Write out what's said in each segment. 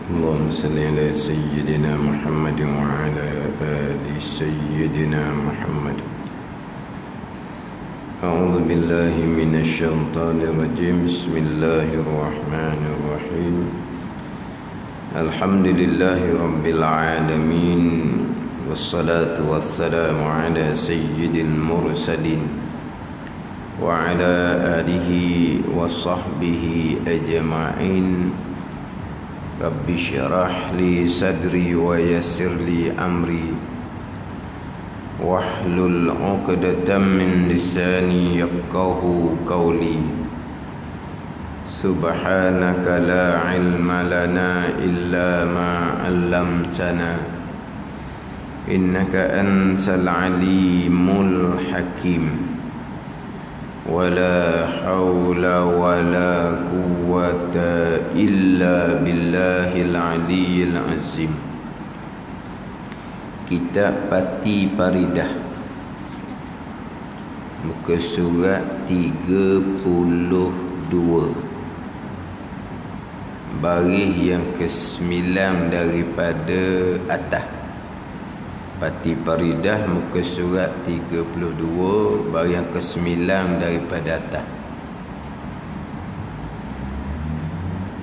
اللهم صل على سيدنا محمد وعلى آل سيدنا محمد. أعوذ بالله من الشيطان الرجيم. بسم الله الرحمن الرحيم. الحمد لله رب العالمين، والصلاة والسلام على سيد المرسلين وعلى آله وصحبه أجمعين. رب اشرح لي صدري ويسر لي أمري واحلل عقدة من لساني يفقه قولي. سبحانك لا علم لنا إلا ما علمتنا إنك أنت العليم الحكيم. ولا حول ولا قوة إلا بالله العلي العظيم. Kitab Pati Paridah, muka surat 32, baris yang ke-9 daripada atas. Pati Paridah, muka surat 32, baris yang ke-9 daripada atas.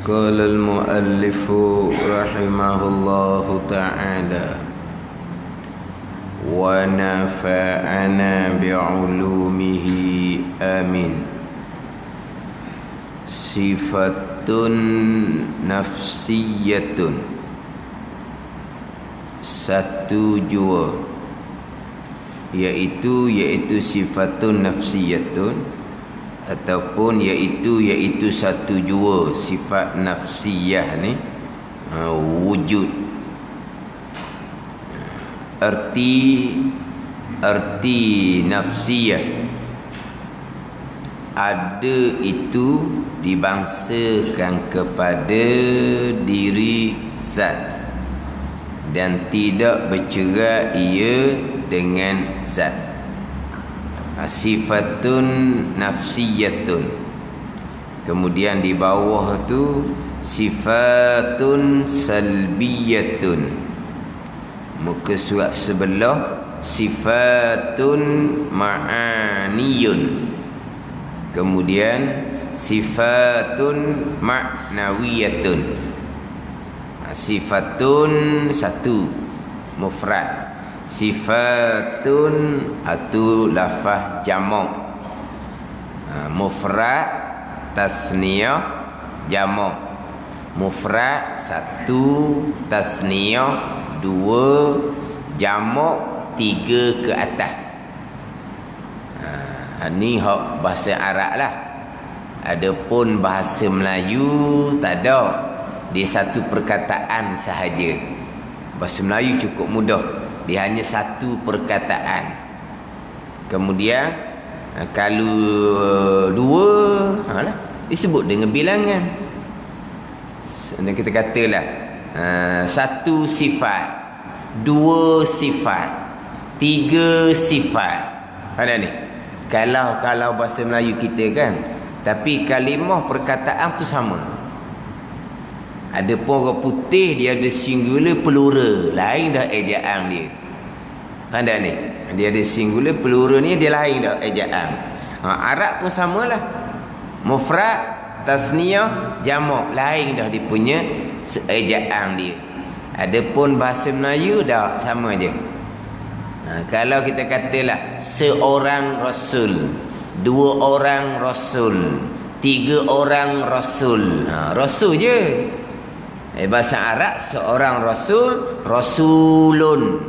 Qala al-muallifu rahimahullahu ta'ala wa nafa'ana bi'ulumihi amin. Sifatun nafsiyatun, satu jua, iaitu sifatun nafsiyatun, ataupun iaitu satu jua sifat nafsiyah ni, wujud. Arti nafsiyah ada itu dibangsakan kepada diri zat dan tidak bercerai ia dengan zat. Sifatun nafsiyatun. Kemudian di bawah tu sifatun salbiyatun. Muka surat sebelah sifatun ma'aniyun. Kemudian sifatun ma'nawiyatun. Sifatun satu mufrad, sifatun atu lafaz jamak, mufrad tasniyah jamak, mufrad satu, tasniyah dua, jamak tiga ke atas. Ni hak bahasa Arab lah. Adapun bahasa Melayu tak ada. Dia satu perkataan sahaja. Bahasa Melayu cukup mudah. Dia hanya satu perkataan. Kemudian kalau dua, disebut dengan bilangan. Kita katalah satu sifat, dua sifat, tiga sifat. Ada ni. Kalau bahasa Melayu kita kan. Tapi kalimah perkataan tu sama. Ada pun orang putih dia ada singular plural, lain dah ejaan dia. Ada ni. Dia ada singular plural ni, dia lain dah ejaan. Arab pun samalah. Mufrad, tasniyah, jamak, lain dah dia punya ejaan dia. Adapun bahasa Melayu dah sama je. Kalau kita katalah seorang rasul, dua orang rasul, tiga orang rasul. Rasul je. Bahasa Arab seorang rasul, rasulun.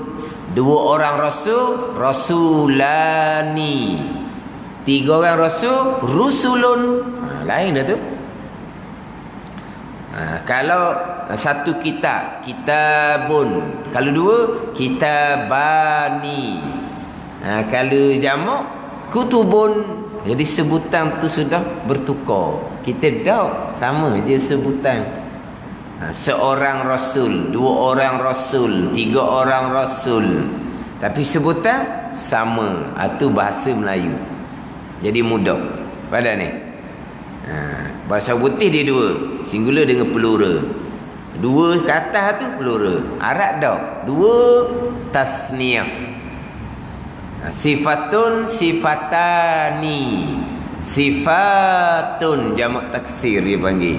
Dua orang rasul, rasulani. Tiga orang rasul, rusulun. Lain dah tu. Kalau satu kitab, kitabun. Kalau dua, kitabani. Kalau jamak, kutubun. Jadi sebutan tu sudah bertukar. Kita dah sama je sebutan. Seorang rasul, dua orang rasul, tiga orang rasul, tapi sebutan sama. Itu bahasa Melayu. Jadi mudah pada ni. Bahasa putih dia dua, singular dengan plural. Dua ke atas tu plural. Arab dah. Dua tasniah. Sifatun sifatani. Sifatun jamak taksir dia panggil.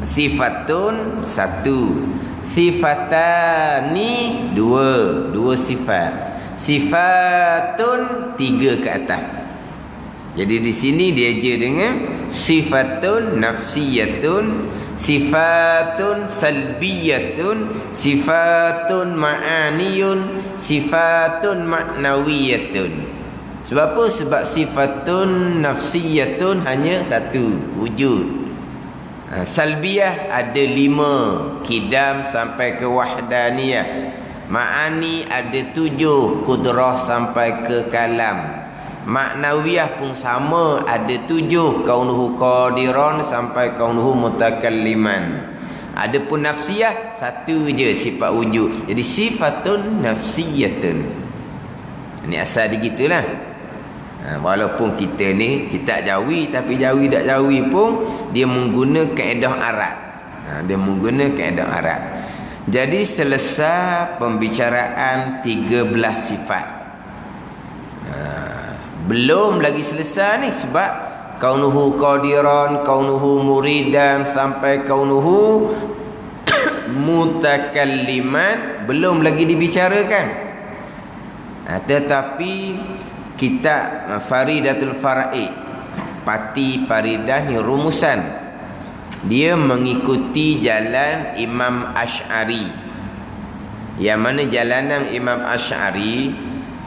Sifatun satu. Sifatani dua. Dua sifat. Sifatun tiga ke atas. Jadi di sini dia je dengan sifatun nafsiyatun, sifatun salbiyatun, sifatun ma'aniyun, sifatun ma'nawiyatun. Sebab apa? Sebab sifatun nafsiyatun hanya satu, wujud. Salbiyah ada 5, kidam sampai ke wahdaniyah. Ma'ani ada 7, kudrah sampai ke kalam. Maknawiyah pun sama, ada 7, kaunuhu qadiran sampai kaunuhu mutakalliman. Adapun nafsiyah satu je, sifat wujud. Jadi sifatun nafsiyatun. Ini asal dia gitulah. Walaupun kita ni kita jawi, tapi jawi tak jawi pun dia menggunakan kaedah Arab. Dia menggunakan kaedah Arab. Jadi selesai pembicaraan 13 sifat. Belum lagi selesai ni, sebab kaunuhu qadiran, kaunuhu muridan sampai kaunuhu mutakalliman belum lagi dibicarakan. Tetapi kitab Faridatul Faraid, Pati Faridah ni rumusan. Dia mengikuti jalan Imam Asy'ari. Yang mana jalanan Imam Asy'ari,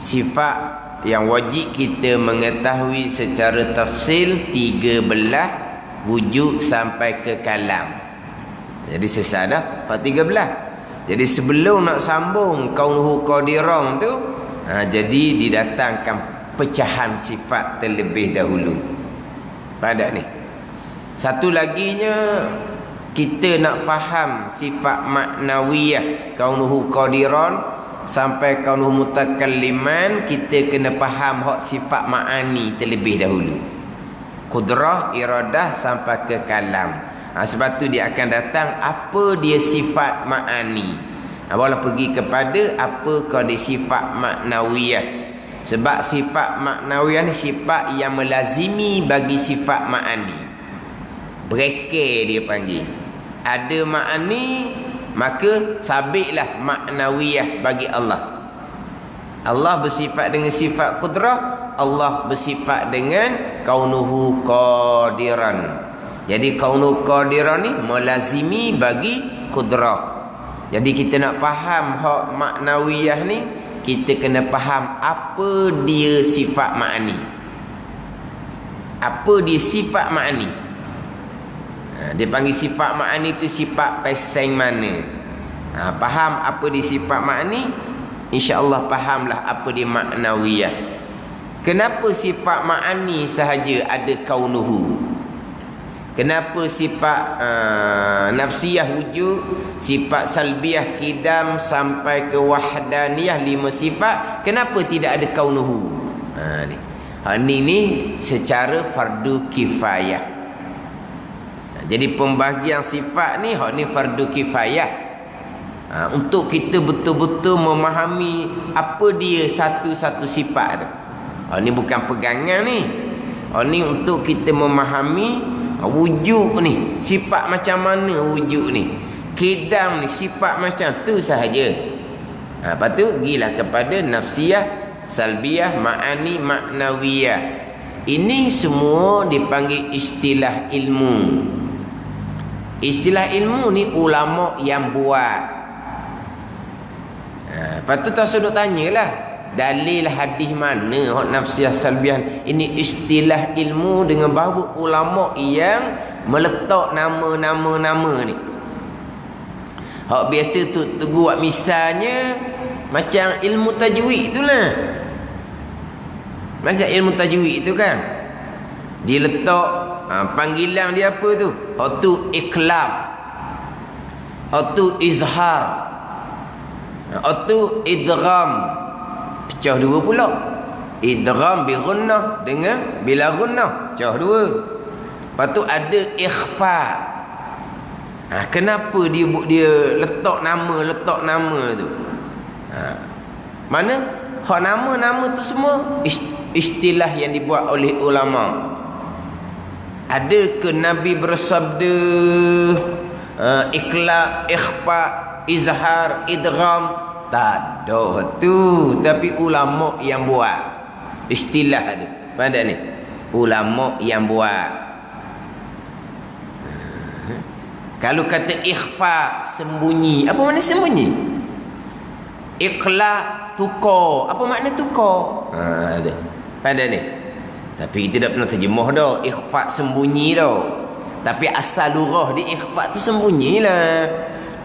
sifat yang wajib kita mengetahui secara tafsil 13 wujud sampai ke kalam. Jadi selesai dah 13. Jadi sebelum nak sambung kaunuhu qadiran tu, jadi didatangkan pecahan sifat terlebih dahulu. Pada ni satu laginya, kita nak faham sifat maknawiyah kaunuhu qadiran sampai kaunuhu mutakalliman, kita kena faham hak sifat ma'ani terlebih dahulu. Kudrah, iradah sampai ke kalam. Sebab tu dia akan datang apa dia sifat ma'ani. Barulah pergi kepada apa kau dia sifat maknawiyah. Sebab sifat maknawiyah ni sifat yang melazimi bagi sifat ma'ani. Bereke dia panggil. Ada ma'ani, maka sabitlah maknawiyah bagi Allah. Allah bersifat dengan sifat kudrah, Allah bersifat dengan kaunuhu qadiran. Jadi kaunuhu qadiran ni melazimi bagi kudrah. Jadi kita nak faham hak maknawiyah ni, kita kena faham apa dia sifat ma'ani. Apa dia sifat ma'ani? Dia panggil sifat ma'ani tu sifat pesan mana. Faham apa dia sifat ma'ani, insya-Allah fahamlah apa dia maknawiyah. Kenapa sifat ma'ani sahaja ada kaunuhu? Kenapa sifat nafsiyah wujud, sifat salbiyah kidam sampai ke wahdaniyah 5 sifat, kenapa tidak ada kaunuhu? Ni secara fardu kifayah. Jadi pembahagian sifat ni, hak ni fardu kifayah. Untuk kita betul-betul memahami apa dia satu-satu sifat tu. Ni bukan pegangan ni. Ni untuk kita memahami wujud ni, sifat macam mana wujud ni. Kidam ni sifat macam tu sahaja. Lepas tu pergilah kepada nafsiyah, salbiyah, ma'ani, maknawiyah. Ini semua dipanggil istilah ilmu. Istilah ilmu ni ulama yang buat. Lepas tu tak sudut tanyalah, dalil hadis mana hak nafsiyah salbiyah. Ini istilah ilmu dengan bahawa ulama yang meletak nama-nama ni. Hak biasa tu buat misalnya macam ilmu tajwid itulah. Macam ilmu tajwid itu kan, dia letak panggilan dia apa tu? Tu iqlab, tu izhar, tu idgham. Pecah dua pula. Idgham bi ghunnah dengan bila ghunnah, pecah dua. Lepas tu ada ikhfa. Kenapa dia letak nama tu? Mana hak nama tu semua istilah yang dibuat oleh ulama. Ada ke Nabi bersabda ikhla, ikhfa, izhar, idgham? Tak ada tu, tapi ulama yang buat istilah tu. Pada ni ulama yang buat. Kalau kata ikhfa, sembunyi, apa makna sembunyi? Ikhla, tukar, apa makna tukar? Tu. Pada ni. Tapi kita tak pernah terjemah dah ikhfa sembunyi dah. Tapi asal lurah di ikhfa tu sembunyilah.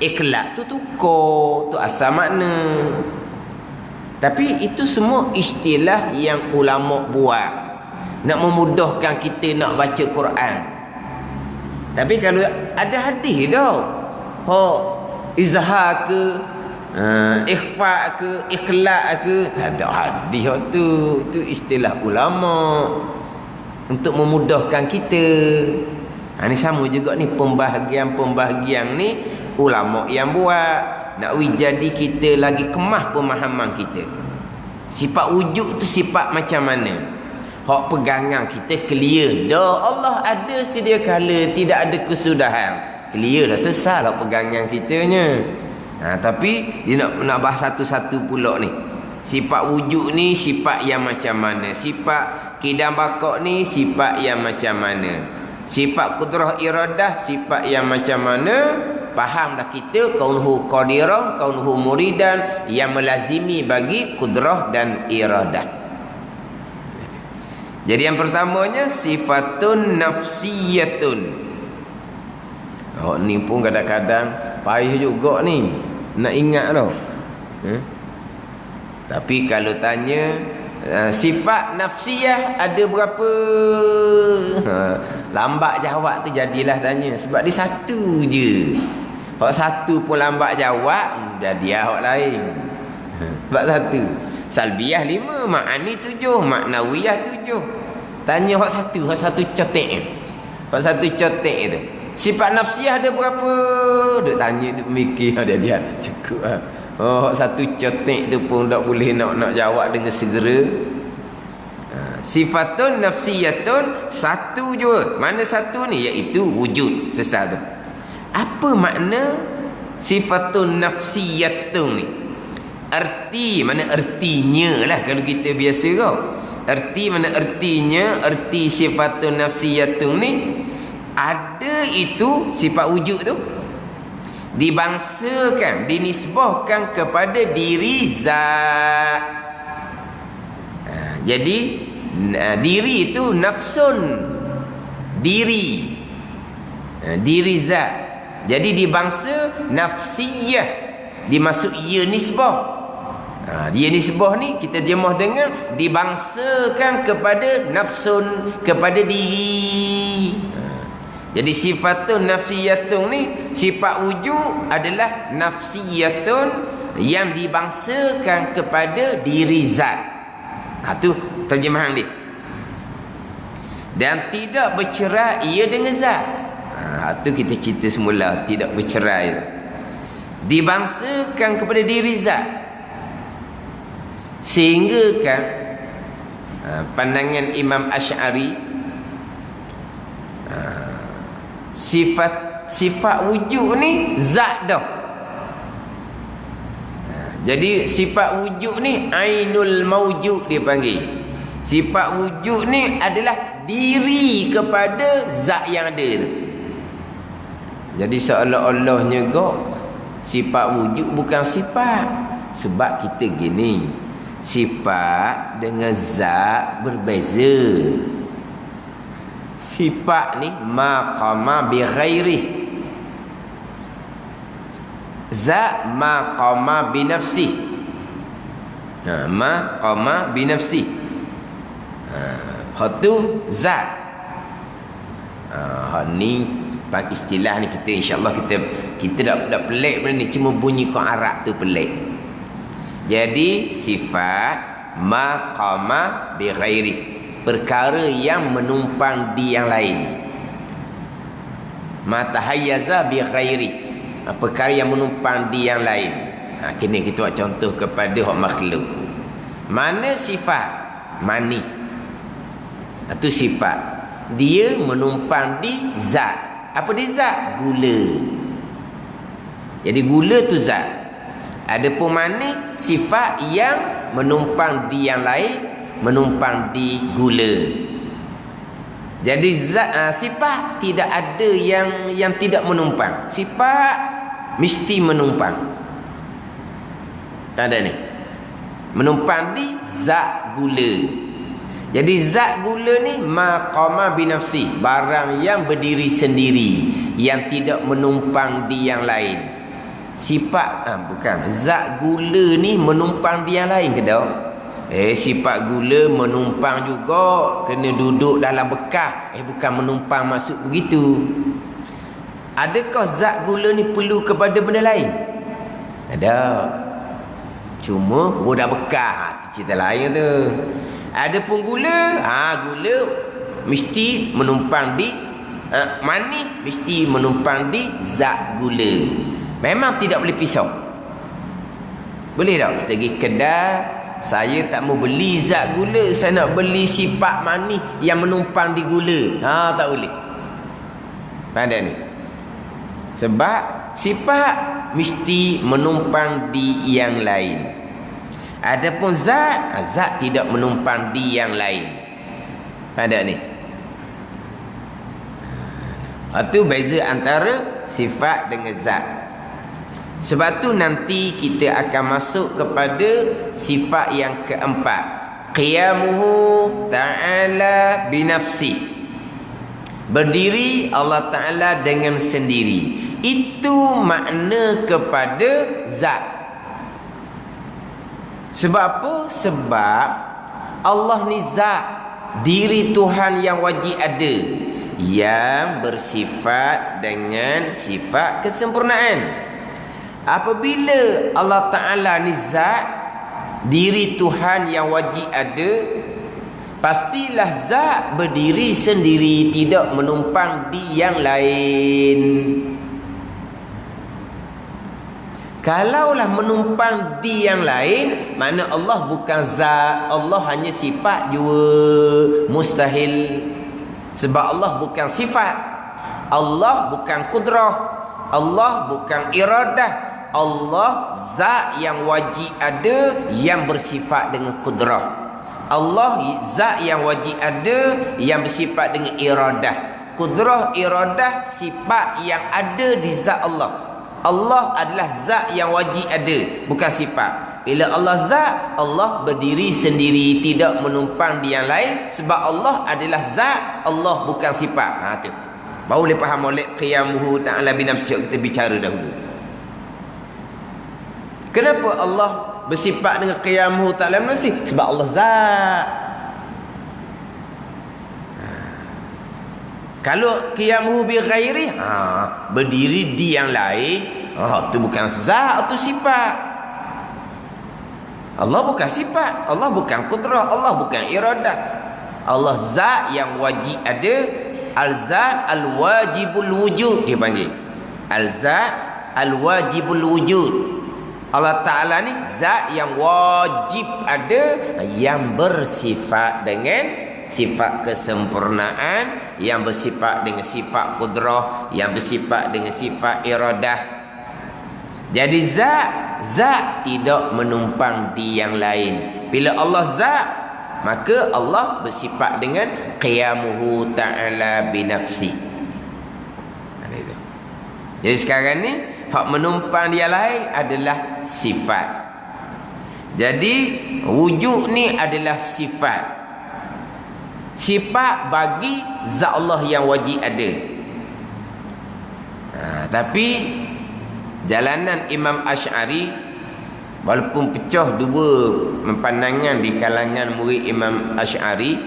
Ikhla tu tukar, tu asal makna. Tapi itu semua istilah yang ulama buat nak memudahkan kita nak baca Quran. Tapi kalau ada hadis dah, izhar ke, ikhfa ke, ikhlak ke, tak ada hadis tu. Tu istilah ulama untuk memudahkan kita. Ni sama juga ni, pembahagian ni ulama yang buat nak jadi kita lagi kemah pemahaman kita. Sifat wujud tu sifat macam mana? Hak pegangan kita clear dah. Allah ada sedia kala, tidak ada kesudahan. Clear dah, selesai lah pegangan kitanya. Tapi dia nak bahas satu-satu pula ni. Sifat wujud ni sifat yang macam mana? Sifat kidam bakak ni sifat yang macam mana? Sifat kudrah iradah sifat yang macam mana? Faham dah kita kaunuhu qadiran, kaunuhu muridan yang melazimi bagi kudrah dan iradah. Jadi yang pertamanya sifatun nafsiyatun. Ni pun kadang-kadang payah juga ni nak ingat tau. Tapi kalau tanya sifat nafsiyah ada berapa? Lambat jawab tu jadilah tanya. Sebab dia satu je. Hak satu pun lambat jawab, jadi hak lain. Sebab satu. Salbiyah 5, ma'ani 7, maknawiyah 7. Tanya hak satu cotek. Hak satu cotek tu. Sifat nafsiyah ada berapa? Duk tanya, duk mikir dia cukup ah. Hak satu cotek tu pun tak boleh nak jawab dengan segera. Sifatun nafsiyatun, satu je. Mana satu ni? Iaitu wujud, sesatu. Apa makna sifatun nafsiyatun ni? Erti, mana ertinya lah kalau kita biasa kau. Erti mana ertinya? Erti sifatun nafsiyatun ni ada itu sifat wujud tu dibangsakan, dinisbahkan kepada diri zat. Jadi diri itu nafsun, diri zat. Jadi dibangsa nafsiyah, dimasuk ia nisbah. Dia nisbah ni kita jemah dengan dibangsakan kepada nafsun, kepada diri. Jadi sifatun nafsiyatun ni, sifat wujud adalah nafsiyatun yang dibangsakan kepada diri zat. Tu terjemahan dia. Dan tidak bercerai ia dengan zat. Tu kita cerita semula, tidak bercerai. Dibangsakan kepada diri zat. Sehingga kan pandangan Imam Asy'ari, sifat wujud ni zat dah. Jadi sifat wujud ni ainul maujud dia panggil. Sifat wujud ni adalah diri kepada zat yang ada tu. Jadi seolah-olahnya kok sifat wujud bukan sifat. Sebab kita gini, sifat dengan zat berbeza. Sifat ni maqama bi ghairi, zat maqama bi nafsi. Maqama bi nafsi. Hatu zat. Ni istilah ni kita insya-Allah kita dak pelik benda ni, cuma bunyi kau Arab tu pelik. Jadi sifat maqama bi ghairi, perkara yang menumpang di yang lain. Ma tahayyaza bi ghairi. Perkara yang menumpang di yang lain. Kini kita buat contoh kepada hak makhluk. Mana sifat mani? Itu sifat. Dia menumpang di zat. Apa di zat? Gula. Jadi gula tu zat. Adapun mani sifat yang menumpang di yang lain, menumpang di gula. Jadi zat, sifat tidak ada yang tidak menumpang. Sifat mesti menumpang. Ada ni. Menumpang di zat gula. Jadi zat gula ni maqama binafsi, barang yang berdiri sendiri, yang tidak menumpang di yang lain. Sifat bukan, zat gula ni menumpang di yang lain ke tak? Sifat gula menumpang juga, kena duduk dalam bekas. Bukan menumpang maksud begitu. Adakah zat gula ni perlu kepada benda lain? Ada. Cuma dah bekas, cerita lain tu. Adapun gula, gula mesti menumpang di mani, mesti menumpang di zat gula. Memang tidak boleh pisau. Boleh tak kita pergi kedai, saya tak mau beli zat gula, saya nak beli sifat mani yang menumpang di gula. Tak boleh. Pada ni. Sebab sifat mesti menumpang di yang lain. Adapun zat tidak menumpang di yang lain. Ada ni. Itu beza antara sifat dengan zat. Sebab tu nanti kita akan masuk kepada sifat yang keempat. Qiyamuhu ta'ala binafsi. Berdiri Allah Ta'ala dengan sendiri. Itu makna kepada zat. Sebab apa? Sebab Allah ni zat, diri Tuhan yang wajib ada, yang bersifat dengan sifat kesempurnaan. Apabila Allah Ta'ala ni zat, diri Tuhan yang wajib ada, pastilah zat berdiri sendiri, tidak menumpang di yang lain. Kalaulah menumpang di yang lain, makna Allah bukan zat, Allah hanya sifat jua. Mustahil. Sebab Allah bukan sifat, Allah bukan kudrah, Allah bukan iradah. Allah zat yang wajib ada, yang bersifat dengan kudrah. Allah zat yang wajib ada, yang bersifat dengan iradah. Kudrah, iradah, sifat yang ada di zat Allah. Allah adalah zat yang wajib ada, bukan sifat. Bila Allah zat, Allah berdiri sendiri, tidak menumpang di yang lain. Sebab Allah adalah zat, Allah bukan sifat. Tu baru boleh faham molek qiyamuhu ta'ala binafsi. Kita bicara dahulu. Kenapa Allah bersifat dengan qiyamuhu ta'ala binafsi? Sebab Allah zat. Kalau qiyamuhu bi ghairi, berdiri di yang lain, itu bukan zat, itu sifat. Allah bukan sifat, Allah bukan kudrah, Allah bukan iradah. Allah zat yang wajib ada, al-zat al-wajibul wujud dia panggil. Al-zat al-wajibul wujud. Allah Ta'ala ni zat yang wajib ada, yang bersifat dengan sifat kesempurnaan, yang bersifat dengan sifat kudrah, yang bersifat dengan sifat iradah. Jadi zat tidak menumpang di yang lain. Bila Allah zat, maka Allah bersifat dengan qiyamuhu ta'ala binafsi. Jadi sekarang ni hak menumpang di yang lain adalah sifat. Jadi wujud ni adalah sifat. Sifat bagi zat Allah yang wajib ada. Tapi jalanan Imam Asy'ari, walaupun pecah dua pandangan di kalangan murid Imam Asy'ari,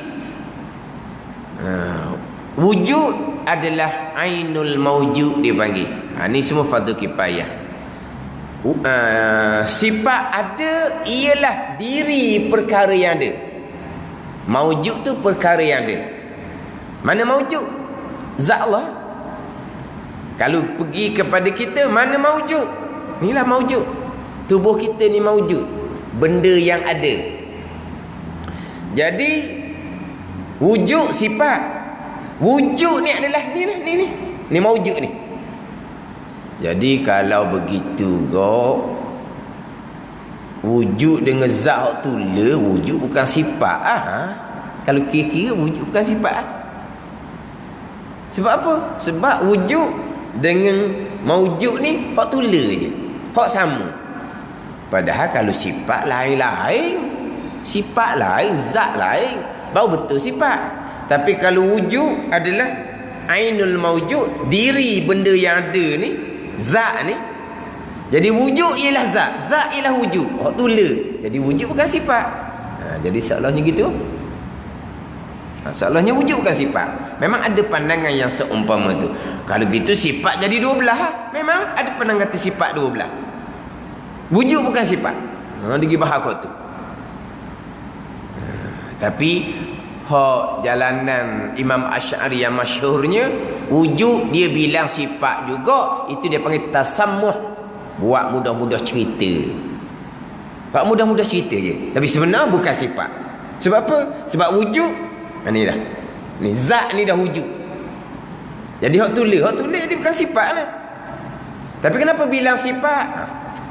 wujud adalah ainul mawjud dia panggil. Ni semua fardu kifayah. Sifat ada ialah diri perkara yang ada. Mawjud tu perkara yang ada. Mana mawjud? Zat Allah. Kalau pergi kepada kita, mana maujud? Inilah maujud. Tubuh kita ni maujud. Benda yang ada. Jadi wujud sifat. Wujud ni adalah ni. Ni maujud ni. Jadi kalau begitu wujud dengan zat tu wujud bukan sifat. Kalau kira-kira wujud bukan sifat. Sebab apa? Sebab wujud dengan maujud ni hak tula je. Hak sama. Padahal kalau sifat lain-lain, sifat lain, zat lain, baru betul sifat. Tapi kalau wujud adalah ainul maujud, diri benda yang ada ni, zat ni. Jadi wujud ialah zat, zat ialah wujud. Hak tula. Jadi wujud bukan sifat. Jadi seolahnya gitu. Seolahnya wujud bukan sifat. Memang ada pandangan yang seumpama tu. Kalau gitu sifat jadi dua belah. Memang ada pandangan kata sifat dua belah. Wujud bukan sifat. Dia pergi bahas kot tu. Tapi hak jalanan Imam Asy'ari yang masyhurnya, wujud dia bilang sifat juga. Itu dia panggil tasammuh. Buat mudah-mudah cerita. Buat mudah-mudah cerita je. Tapi sebenarnya bukan sifat. Sebab apa? Sebab wujud ni dah. Ni zat ni dah wujud. Jadi hak tula dia bukan sifat lah. Tapi kenapa bilang sifat?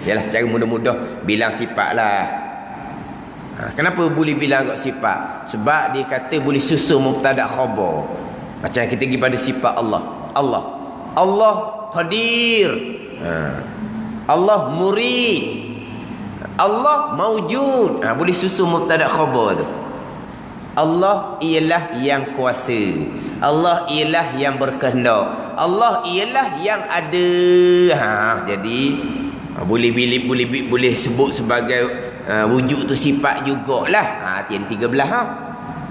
Yalah cara mudah-mudah bilang sifat lah. Kenapa boleh bilang kot sifat? Sebab dia kata boleh susun mubtada khabar. Macam kita pergi pada sifat Allah. Allah Qadir. Allah Murid. Allah Maujud. Boleh susun mubtada khabar tu. Allah ialah yang kuasa. Allah ialah yang berkehendak. Allah ialah yang ada. Jadi boleh sebut sebagai wujud tu sifat jugalah. Tiada tiga belah.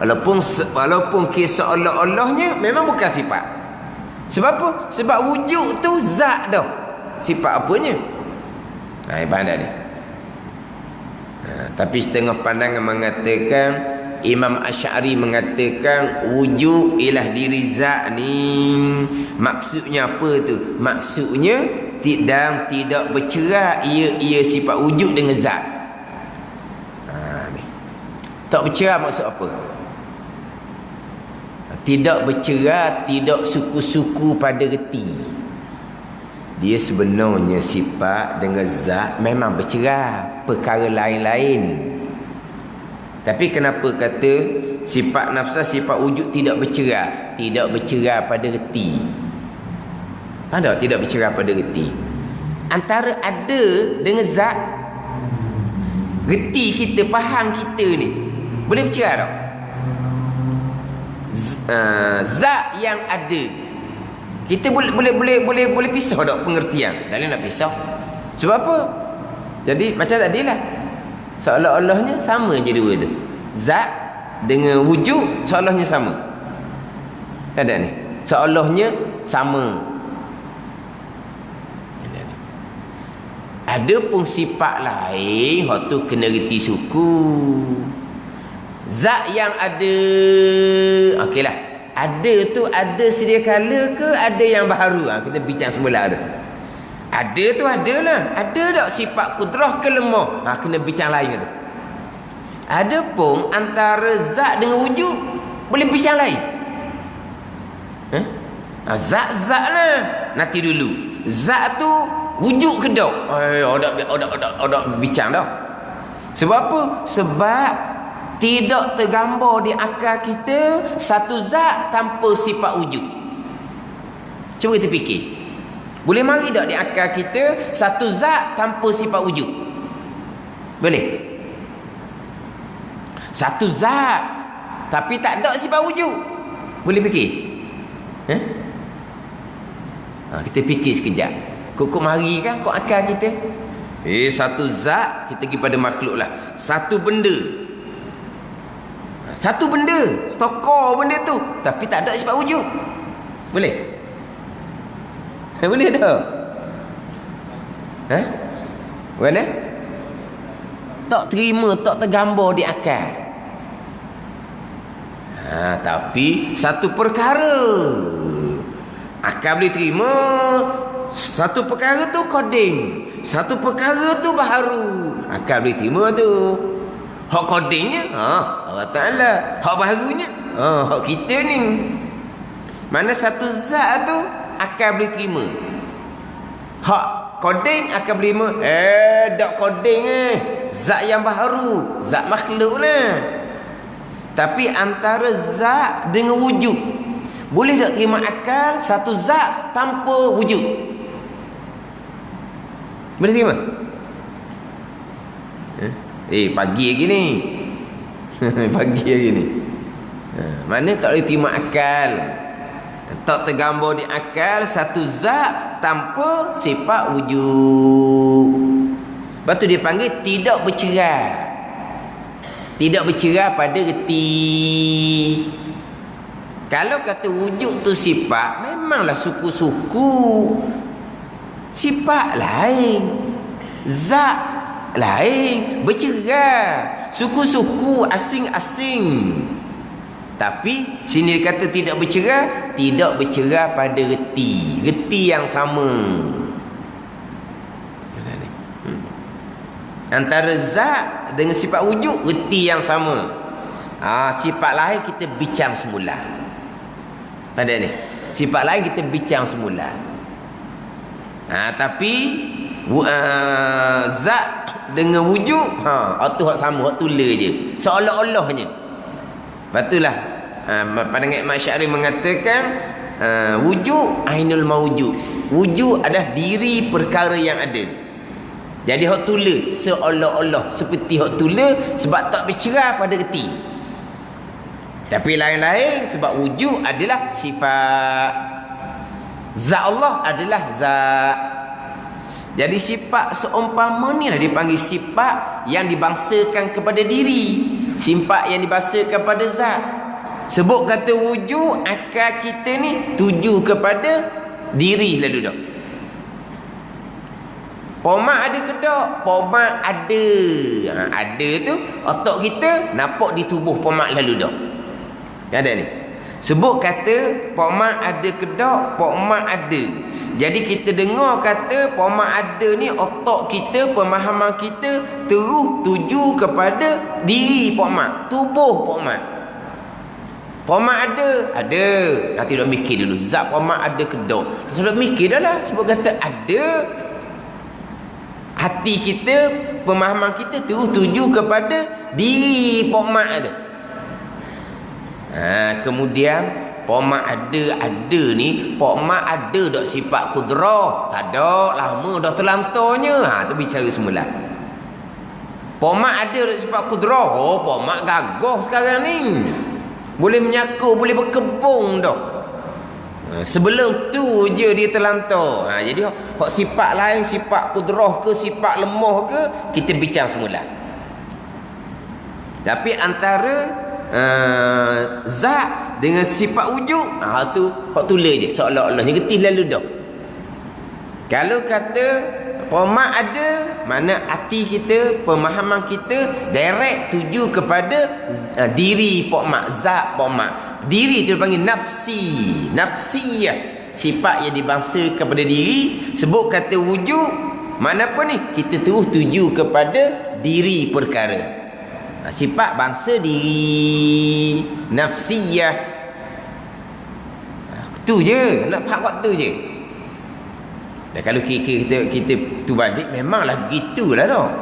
Walaupun kisah Allah-Allahnya memang bukan sifat. Sebab apa? Sebab wujud tu zat dah. Sifat apanya? Ibadah ni. Tapi setengah pandangan mengatakan, Imam Asy'ari mengatakan wujud ialah diri zat ni. Maksudnya apa tu? Maksudnya tidak bercerai ia sifat wujud dengan zat. Ni. Tak bercerai maksud apa? Tidak bercerai, tidak suku-suku pada reti. Dia sebenarnya sifat dengan zat memang bercerai, perkara lain-lain. Tapi kenapa kata sifat nafsah, sifat wujud tidak bercerai? Tidak bercerai pada reti. Faham tak? Tidak bercerai pada reti. Antara ada dengan zat, reti kita, faham kita ni boleh bercerai tak? Zat yang ada, kita boleh pisah tak pengertian? Tak boleh nak pisah. Sebab apa? Jadi macam tadilah, seolah-olahnya sama je dua tu. Zat dengan wujud seolahnya sama. Ada ni. Seolahnya sama. Ada pun sifat lain, hak tu kena reti suku. Zat yang ada, okeylah. Ada tu ada sedia kala ke ada yang baharu? Kita bincang semula tu. Ada tu adalah. Ada tak sifat kudrah ke lemah? Kena bincang lain tu. Ada pun antara zat dengan wujud boleh bincang lain. Zat-zat lah. Nanti dulu. Zat tu wujud ke tak? Ada bincang dah. Sebab apa? Sebab tidak tergambar di akal kita satu zat tanpa sifat wujud. Cuba kita fikir. Boleh mari tak di akal kita satu zat tanpa sifat wujud? Boleh? Satu zat tapi tak ada sifat wujud. Boleh fikir? Kita fikir sekejap. Kok mari kan kok akal kita? Satu zat, kita pergi pada makhluk lah. Satu benda. Satu benda, stokor benda tu, tapi tak ada sifat wujud. Boleh? Boleh tak? Bukan eh? Tak terima, tak tergambar di akal. Tapi satu perkara Akal boleh terima satu perkara tu koding, satu perkara tu baharu. Akal boleh terima tu. Hak kodingnya Allah Ta'ala. Hak baharunya hak kita ni. Mana satu zat tu akal boleh terima. Hak koding akal boleh terima. Tak koding zat yang baharu, zat makhluk lah. Tapi antara zat dengan wujud, boleh tak terima akal satu zat tanpa wujud? Boleh terima? Pagi lagi ni. Pagi lagi ni. Mana tak boleh terima akal. Tak tergambar di akal satu zat tanpa sifat wujud. Lepas tu dia panggil tidak bercerai. Tidak bercerai pada reti. Kalau kata wujud tu sifat, memanglah suku-suku. Sifat lain, zat lain, bercerai. Suku-suku asing-asing. Tapi sini dia kata tidak bercerai, tidak bercerai pada reti. Reti yang sama. Antara zat dengan sifat wujud, reti yang sama. Sifat lain kita bincang semula. Pada ni, sifat lain kita bincang semula. Tapi zat dengan wujud tu hak sama, hak tula je, seolah-olahnya. Batulah pandangan Imam Syarif mengatakan wujud ainul mawjud. Wujud adalah diri perkara yang ada. Jadi hak tula seolah-olah seperti hak tula sebab tak bercerai pada reti. Tapi lain-lain sebab wujud adalah sifat. Zat Allah adalah zat. Jadi sifat seumpama ni lah dipanggil sifat yang dibangsakan kepada diri, sifat yang dibangsakan kepada zat. Sebut kata wujud, akal kita ni tuju kepada diri lalu dah. Pomak ada ke tak? Pomak ada. Ada tu otak kita nampak di tubuh pomak lalu dah. Ada ni. Sebut kata pomak ada ke tak? Pomak ada. Jadi kita dengar kata pomak ada ni, otak kita, pemahaman kita terus tuju kepada diri pomak, tubuh pomak. Pomak ada. Nanti dah mikir dulu zat pomak ada ke tak. Sudah mikir dah lah. Sebut kata ada. Hati kita, pemahaman kita terus tuju kepada diri pomak tu. Kemudian pomak ada ni, pomak ada tak sifat kudrah? Tak ada, lama dah terlantarnya. Tu bicara semula. Pomak ada tak sifat kudrah? Pomak gagah sekarang ni. Boleh menyakur, boleh berkebun dah. Sebelum tu je dia terlantar. Jadi hak sifat lain, sifat kudrah ke, sifat lemah ke, kita bincang semula. Tapi antara zat dengan sifat wujud, tu hak tula je, seolah-olahnya getih lalu dah. Kalau kata pomak ada, mana hati kita, pemahaman kita direct tuju kepada diri pomak, zat pomak. Diri tu dipanggil nafsi, nafsiyah, sifat yang dibangsa kepada diri. Sebut kata wujud, mana apa ni, kita terus tuju kepada diri perkara. Sifat bangsa diri, nafsiyah. Tu je, nak faham kat tu je. Dan kalau kita tu balik, memanglah gitulah dah.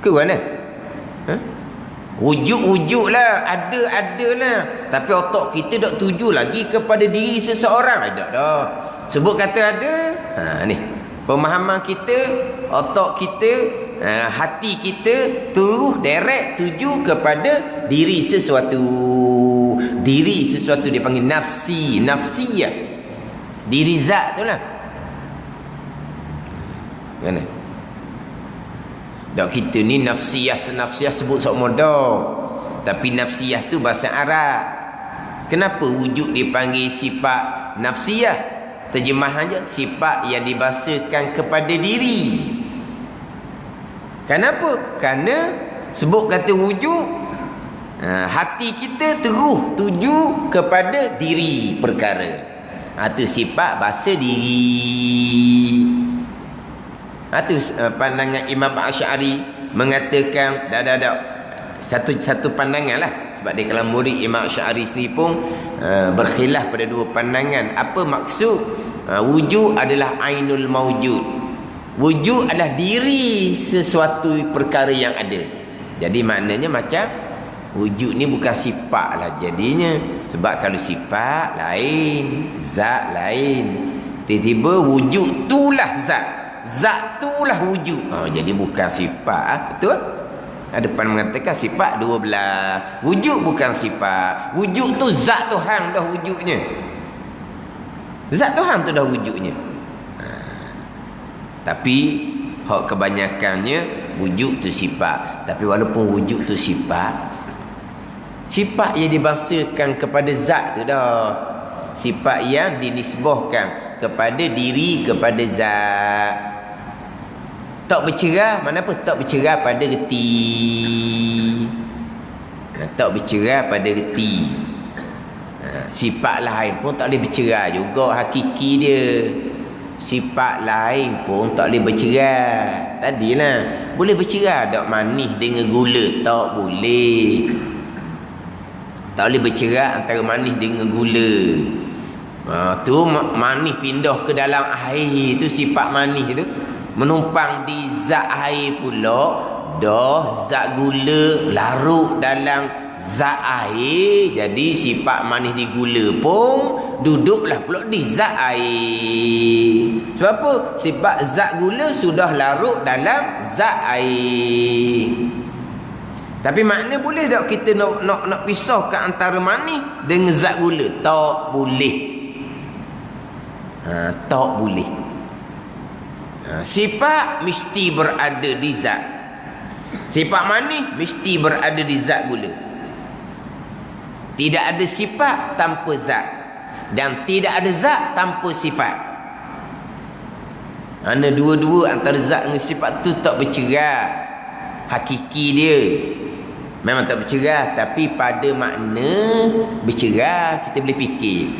Ke mana? Wujud lah, ada lah. Tapi otak kita tak tuju lagi kepada diri seseorang. Tak dah. Sebut kata ada. Ni pemahaman kita, otak kita, hati kita terus direct tuju kepada diri sesuatu. Diri sesuatu dia panggil nafsi, nafsiyah. Diri zat tu lah. Mana? Tak, kita ni nafsiyah, senafsiyah sebut sok modal. Tapi nafsiyah tu bahasa Arab. Kenapa wujud dipanggil sifat nafsiyah? Terjemahannya sifat yang dibahasakan kepada diri. Kenapa? Kerana sebut kata wujud, hati kita terus tuju kepada diri perkara. Itu sifat bahasa diri. Itu pandangan Imam Asy'ari mengatakan dah. Satu pandangan lah. Sebab dia kalau murid Imam Asy'ari sendiri pun berkhilaf pada dua pandangan. Apa maksud wujud adalah ainul maujud. Wujud adalah diri sesuatu perkara yang ada. Jadi maknanya macam wujud ni bukan sifat lah jadinya. Sebab kalau sifat lain, zat lain. Tiba-tiba wujud tulah zat. Zat tulah wujud. Jadi bukan sifat. Betul? Ada depan mengatakan sifat dua belah. Wujud bukan sifat. Wujud tu zat Tuhan dah wujudnya. Zat Tuhan tu dah wujudnya. Tapi hak kebanyakannya wujud tu sifat. Tapi walaupun wujud tu sifat, sifat yang dibangsakan kepada zat tu dah. Sifat yang dinisbahkan kepada diri, kepada zat. Tak bercerah, mana apa tak bercerah pada reti. Tak bercerah pada reti. Sifat lain pun tak boleh bercerah juga hakiki dia. Sifat lain pun tak boleh bercerah. Tadilah boleh bercerah tak manis dengan gula? Tak boleh. Tak boleh bercerah antara manis dengan gula. Tu manis pindah ke dalam air, tu sifat manis tu. Menumpang di zat air pula, dah zat gula larut dalam zat air. Jadi sifat manis di gula pun duduklah pula di zat air. Sebab apa? Sifat zat gula sudah larut dalam zat air. Tapi makna boleh tak kita nak pisahkan antara manis dengan zat gula? Tak boleh. Tak boleh. Sifat mesti berada di zat. Sifat manis mesti berada di zat gula. Tidak ada sifat tanpa zat. Dan tidak ada zat tanpa sifat. Mana dua-dua antara zat dengan sifat tu tak bercerah. Hakiki dia memang tak bercerah, tapi pada makna bercerah kita boleh fikir.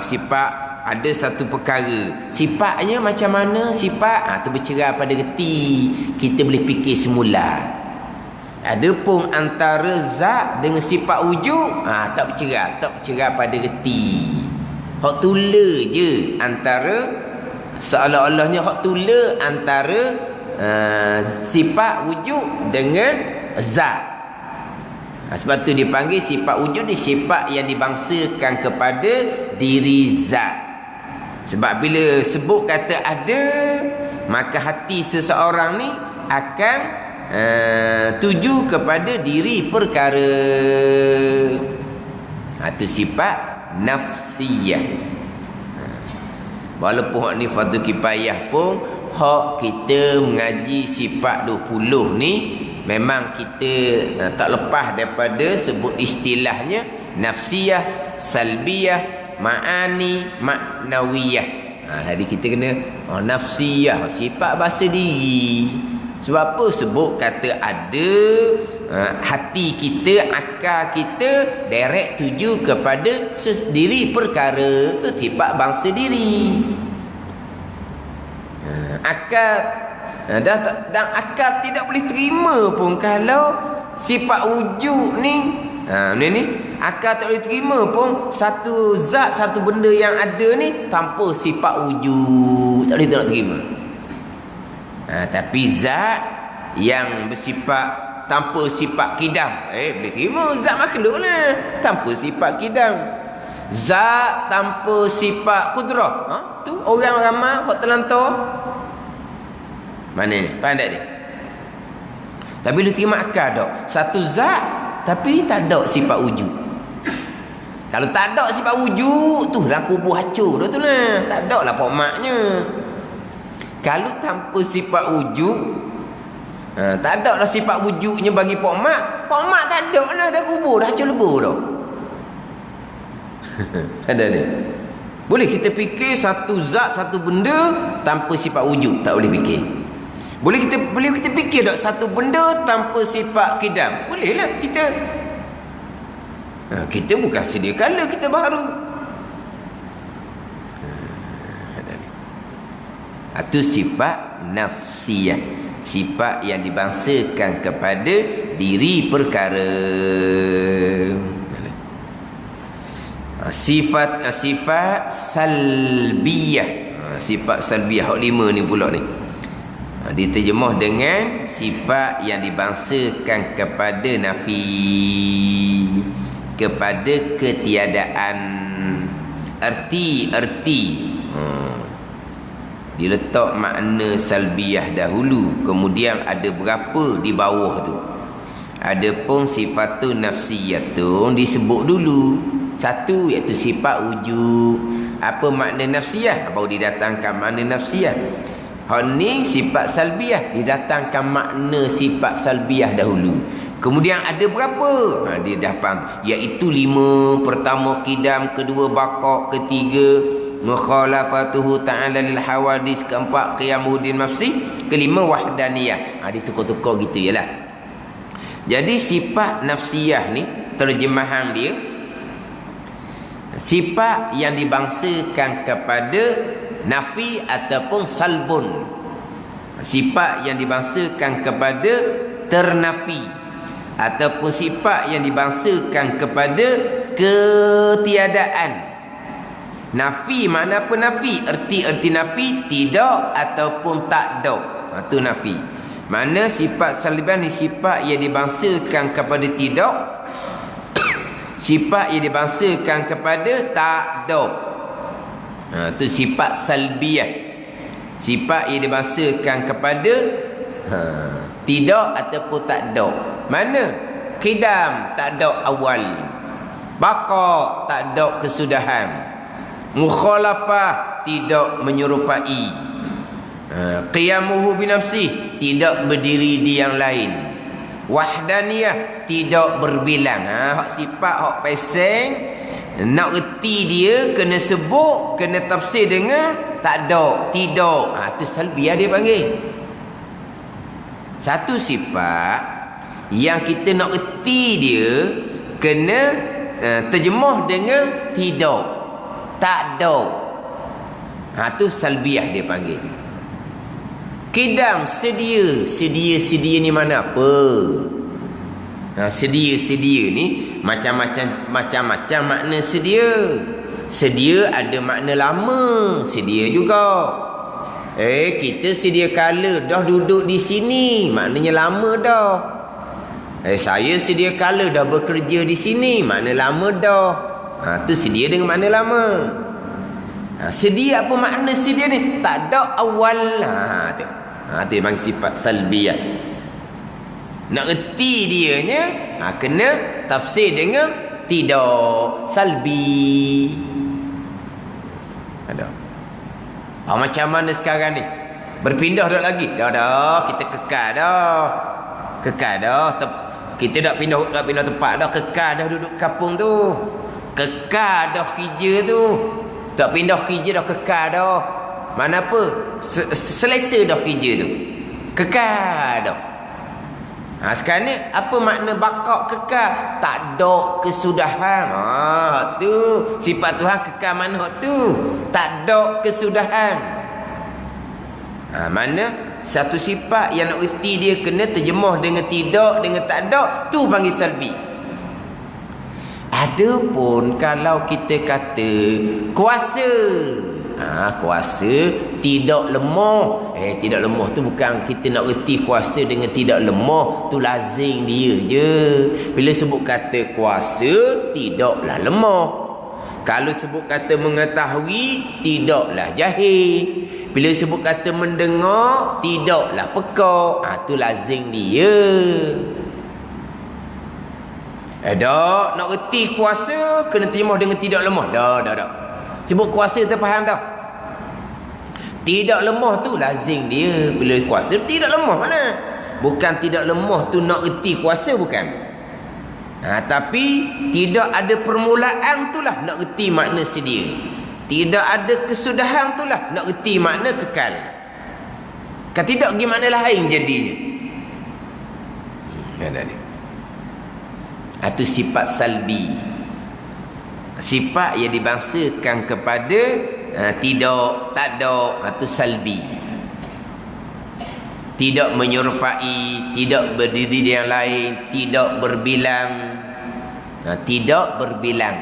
Sifat ada satu perkara, sifatnya macam mana sifat, tu bercerah pada reti, kita boleh fikir semula. Adapun antara zat dengan sifat wujud, tak bercerah pada reti. Hak tula je antara, seolah-olahnya hak tula antara sifat wujud dengan zat. Sebab tu dipanggil sifat wujud ni sifat yang dibangsakan kepada diri zat. Sebab bila sebut kata ada, maka hati seseorang ni akan tuju kepada diri perkara. Itu sifat nafsiyah. Walaupun hak ni fardu kifayah pun, hak kita mengaji sifat 20 ni memang kita tak lepas daripada sebut istilahnya nafsiyah, salbiyah, ma'ani, maknawiyah. Jadi kita kena nafsiyah, sifat bahasa diri. Sebab apa? Sebut kata ada, hati kita, akal kita direct tuju kepada diri perkara. Itu sifat bangsa diri. Akal dan akal tidak boleh terima pun kalau sifat wujud ni ni akal tak boleh terima pun satu zat, satu benda yang ada ni tanpa sifat wujud, tak boleh tak terima. Tapi zat yang bersifat tanpa sifat kidam, boleh terima. Zat makhluk lah tanpa sifat kidam. Zat tanpa sifat kudrah, tu orang ramai hak terlantar. Mana ni? Pandai dia. Tapi lu terima akal tak? Satu zat tapi tak ada sifat wujud. Kalau tak ada sifat wujud tu dalam kubur hancur dah tu lah. Tak ada lah pokmaknya. Kalau tanpa sifat wujud, tak ada lah sifat wujudnya bagi pokmak. Pokmak tak ada lah, dah kubur dah hancur lebur dah. Ada ni. Boleh kita fikir satu zat, satu benda tanpa sifat wujud? Tak boleh fikir. Boleh kita fikir tak satu benda tanpa sifat kidam? Boleh lah kita. Kita bukan sedia kala kita baru. Itu sifat nafsiyah, sifat yang dibangsakan kepada diri perkara. Sifat salbiyah, sifat salbiyah hak 5 ni pula ni. Diterjemah dengan sifat yang dibangsakan kepada nafi, kepada ketiadaan. Erti diletak makna salbiyah dahulu, kemudian ada berapa di bawah tu. Adapun sifatun nafsiyatun disebut dulu satu, iaitu sifat wujud. Apa makna nafsiyah? Baru didatangkan makna nafsiyah. Hak ni sifat salbiyah, didatangkan makna sifat salbiyah dahulu. Kemudian ada berapa? Dia dah faham. Iaitu 5. Pertama qidam, kedua baqa, ketiga mukhalafatuhu ta'ala lil hawadis, keempat qiyamuddin nafsi, kelima wahdaniyah. Dia tukar-tukar gitu jelah. Jadi sifat nafsiyah ni terjemahan dia sifat yang dibangsakan kepada nafi ataupun salbun. Sifat yang dibangsakan kepada ternafi ataupun sifat yang dibangsakan kepada ketiadaan. Nafi makna apa nafi? Erti nafi tidak ataupun tak ada. Itu nafi. Mana sifat salbiah ni sifat yang dibangsakan kepada tidak, sifat yang dibangsakan kepada tak ada. Itu sifat salbiah. Sifat yang dibangsakan kepada tidak ataupun tak ada. Mana? Qidam, tak ada awal. Baqa, tak ada kesudahan. Mukhalafah, tidak menyerupai. Qiyamuhu binafsih, tidak berdiri di yang lain. Wahdaniyah, tidak berbilang. Hak sifat, hak peseng, nak erti dia kena sebut, kena tafsir dengan tak ada, tidak. Itu salbiah dia panggil. Satu sifat yang kita nak erti dia kena terjemah dengan tidak, tak ada. Itu salbiah dia panggil. Qidam, sedia. Sedia ni mana apa? Sedia ni macam-macam makna sedia. Sedia ada makna lama, sedia juga. Kita sedia kala dah duduk di sini, maknanya lama dah. Saya sedia kala dah bekerja di sini, makna lama dah. Tu sedia dengan makna lama. Sedia apa makna sedia ni? Tak ada awal. Tu memang sifat salbiyah. Nak erti dianya, kena tafsir dengan tidak, salbi. Ada. Macam mana sekarang ni? Berpindah dah lagi? Dah, kita kekal dah. Kita dah pindah tempat dah, kekal dah duduk kampung tu. Kekal dah kerja tu. Tak pindah kerja dah, kekal dah. Mana apa? Selesa dah kerja tu. Kekal dah. Sekarang ni apa makna baqa kekal? Tak ada kesudahan. Tu sifat Tuhan kekal mana tu? Tak ada kesudahan. Mana satu sifat yang nak erti dia kena terjemah dengan tidak, dengan tak ada, tu panggil salbi. Adapun kalau kita kata kuasa, kuasa tidak lemah. Tidak lemah tu bukan kita nak erti kuasa dengan tidak lemah, tu lazim dia je. Bila sebut kata kuasa, tidaklah lemah. Kalau sebut kata mengetahui, tidaklah jahil. Bila sebut kata mendengar, tidaklah peka. Tu lazim dia. Dah nak erti kuasa kena terjemah dengan tidak lemah. Dah. Sebut kuasa terfaham dah. Tidak lemah tu lazim dia. Bila kuasa tidak lemah mana? Bukan tidak lemah tu nak erti kuasa, bukan. Tapi tidak ada permulaan tu lah nak erti makna sedia. Tidak ada kesudahan tu lah nak erti makna kekal. Kan tidak gimana lain jadinya. Ada ni. Itu sifat salbi. Sifat yang dibangsakan kepada tidak, tak ada. Itu salbi. tidak menyerupai, tidak berdiri di yang lain, tidak berbilang. Tidak berbilang.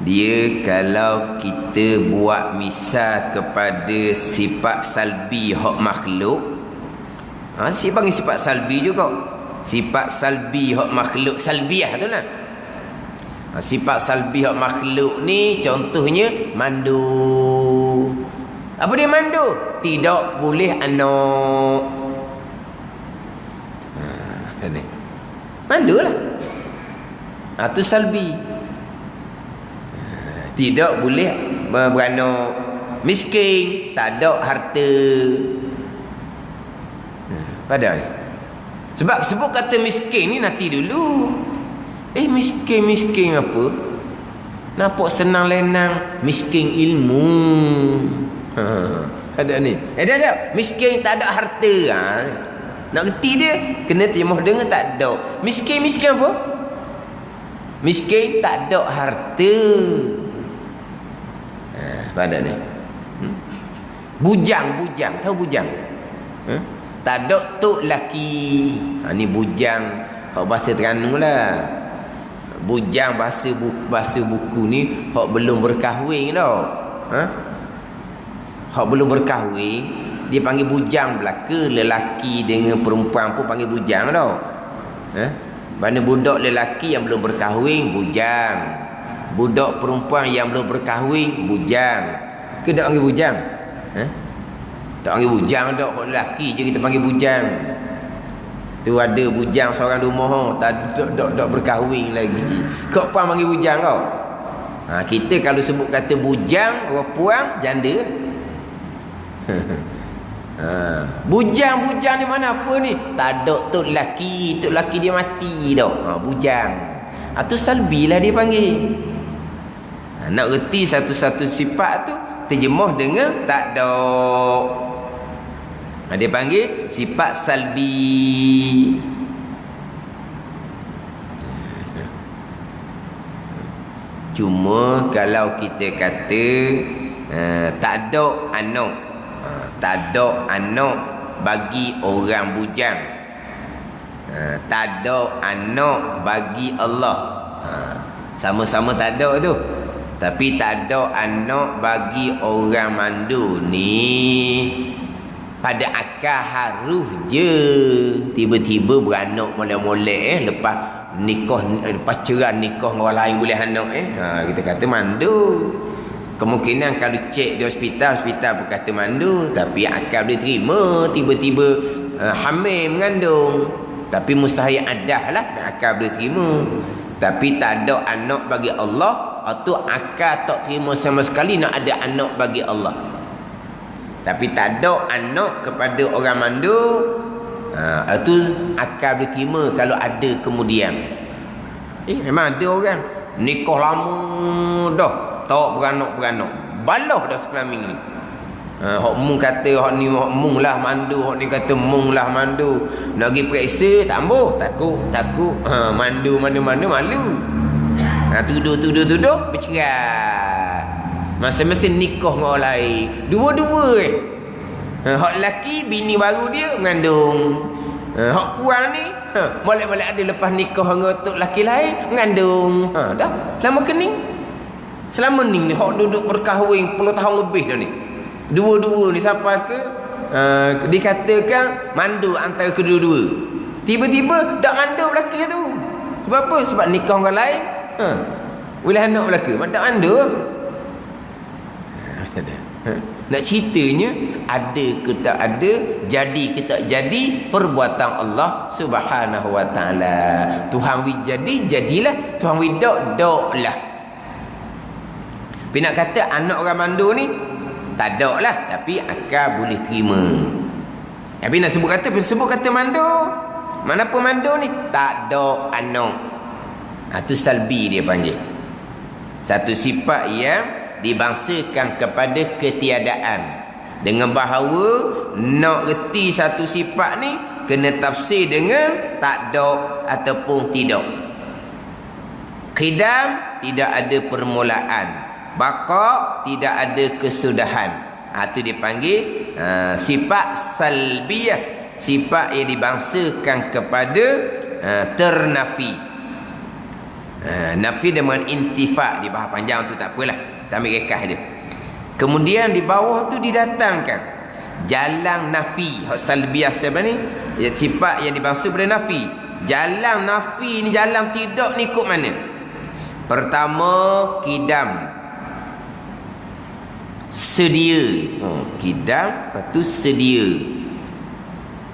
Dia kalau kita buat misal kepada sifat salbi hak makhluk, si panggil sifat salbi juga. Sifat salbi hak makhluk, salbiah tu lah. Sifat salbi hak makhluk ni contohnya mandu. Apa dia mandu? Tidak boleh anak. Ni mandu lah. Itu salbi. Tidak boleh beranak. Miskin, tak ada harta. Padahal sebab sebut kata miskin ni nanti dulu. Miskin apa? Nampak senang lenang. Miskin ilmu. Ada ni. Ada. Miskin tak ada harta. Nak kerti dia, kena terjemah dengan tak ada. Miskin apa? Miskin tak ada harta. Pada ni. Bujang. Tahu bujang? Tak ada tok laki. Ni bujang. Hak bahasa Terengganu lah. Bujang bahasa buku ni hak belum berkahwin tau. Hak belum berkahwin dia panggil bujang belaka. Lelaki dengan perempuan pun panggil bujang tau. Mana budak lelaki yang belum berkahwin bujang. Budak perempuan yang belum berkahwin bujang. Ke tak panggil bujang? Tak panggil bujang dak. Hak lelaki je kita panggil bujang. Tu ada bujang seorang rumah tak berkahwin lagi. Kau puan panggil bujang kau. Kita kalau sebut kata bujang, orang puang janda. Bujang ni mana apa ni? Tak ada tok laki dia mati dah. Bujang. Tu salbi lah dia panggil. Nak reti satu-satu sifat tu terjemah dengan tak ada. Dia panggil sifat salbi. Cuma kalau kita kata tak ada anak. Tak ada anak bagi orang bujang. Tak ada anak bagi Allah. Sama-sama tak ada tu. Tapi tak ada anak bagi orang mandu ni. Pada akal harus je tiba-tiba beranak molek-molek lepas nikah, lepas cerai nikah dengan orang lain boleh anak kita kata mandu. Kemungkinan kalau cek di hospital pun kata mandu, tapi akal boleh terima tiba-tiba hamil mengandung. Tapi mustahil adah lah, akal boleh terima. Tapi tak ada anak bagi Allah, atau akal tak terima sama sekali nak ada anak bagi Allah. Tapi tak ada anak kepada orang mandu, itu akal boleh terima kalau ada kemudian. Memang ada orang nikah lama dah tak beranak. Balah dah sekelamin ni. Hak mung kata hak ni hak mung lah mandu, hak ni kata mung lah mandu. Nak pergi periksa tak ambuh, takut. Mandu mana-mana malu. Tuduh bercerai. Masing-masing nikah dengan orang lain. Dua-dua hak lelaki bini baru dia mengandung. Hak puan ni boleh-boleh ada lepas nikah dengan tok lelaki lain mengandung. Dah lama kening. Selama ni hak duduk berkahwin puluh tahun lebih dah ni. Dua-dua ni siapa ke dikatakan mandu antara kedua-dua. Tiba-tiba tak mandu lelaki tu. Sebab apa? Sebab nikah orang lain. Boleh anak belaka. Tak mandu. Nak ceritanya ada ke tak ada, jadi ke tak jadi, perbuatan Allah Subhanahu wa taala. Tuhan wi jadi, jadilah. Tuhan wi dak lah. Tapi nak kata anak orang mandu ni tak ada lah, tapi akal boleh terima. Tapi nak sebut kata mandu, mana pun mandu ni tak ada anak. Itu salbi dia panggil. Satu sifat yang dibangsakan kepada ketiadaan, dengan bahawa nak reti satu sifat ni kena tafsir dengan tak ada ataupun tidak. Qidam tidak ada permulaan, baqa tidak ada kesudahan. Itu dipanggil sifat salbiyah, sifat yang dibangsakan kepada ternafi. Nafi dengan intifa di bahasa panjang tu tak apalah, kita ambil rekah je. Kemudian di bawah tu didatangkan jalan nafi, salbiyah sebenarnya ni sifat yang dibangsa pada nafi. Jalan nafi ni jalan tidak ni ikut mana? Pertama, kidam, sedia. Kidam, lepas tu sedia.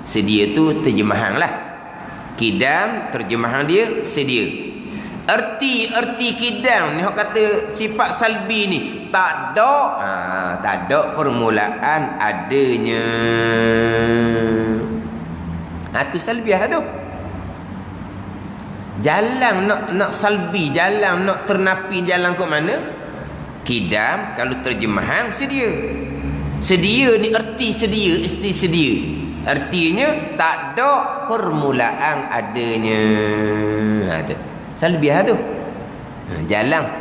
Sedia tu terjemahan lah. Kidam, terjemahan dia sedia. Erti kidam ni, orang kata sifat salbi ni tak ada, tak ada permulaan adanya. Tu salbiah tu. Jalan nak salbi, jalan nak ternapi, jalan ke mana? Kidam, kalau terjemahan sedia. Sedia ni erti sedia, isti sedia. Artinya tak ada permulaan adanya. Tu salbiah tu. Jalan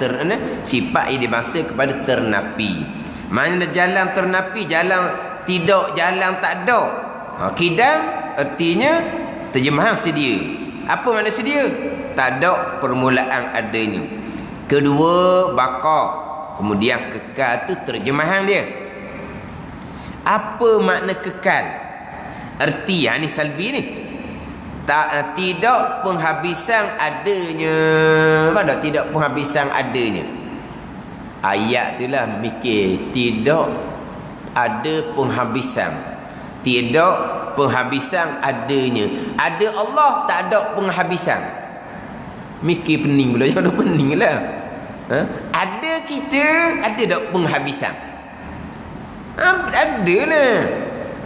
sifat yang dibangsa kepada ternapi. Mana jalan ternapi, jalan tidak, jalan tak ada. Kidam artinya terjemahan sedia. Apa makna sedia? Tak ada permulaan adanya. Kedua, baqa. Kemudian kekal tu terjemahan dia. Apa makna kekal? Erti ni salbi ni. Tidak penghabisan adanya. Pada tidak penghabisan adanya. Ayat itulah mikir. Tidak ada penghabisan. Tidak penghabisan adanya. Ada Allah, tak ada penghabisan. Mikir pening pula. Jangan pening lah. Ada kita, ada tak penghabisan? Ada lah.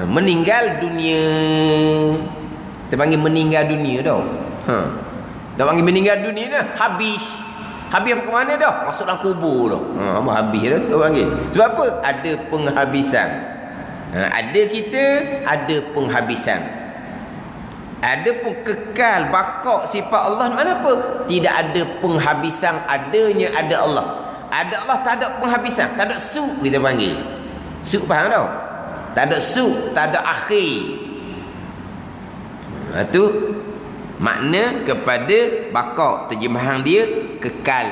Meninggal dunia. Kita panggil meninggal dunia dah. Dah panggil meninggal dunia dah. Habis. Habis ke mana dah? Masuk dalam kubur dah. Habis dah kita panggil. Sebab apa? Ada penghabisan. Ada kita, ada penghabisan. Ada pun kekal, bakok sifat Allah. Mana apa? Tidak ada penghabisan adanya ada Allah. Ada Allah, tak ada penghabisan. Tak ada su kita panggil. Su faham tau? Tak ada su, tak ada akhir. Itu makna kepada bakok. Terjemahan dia kekal.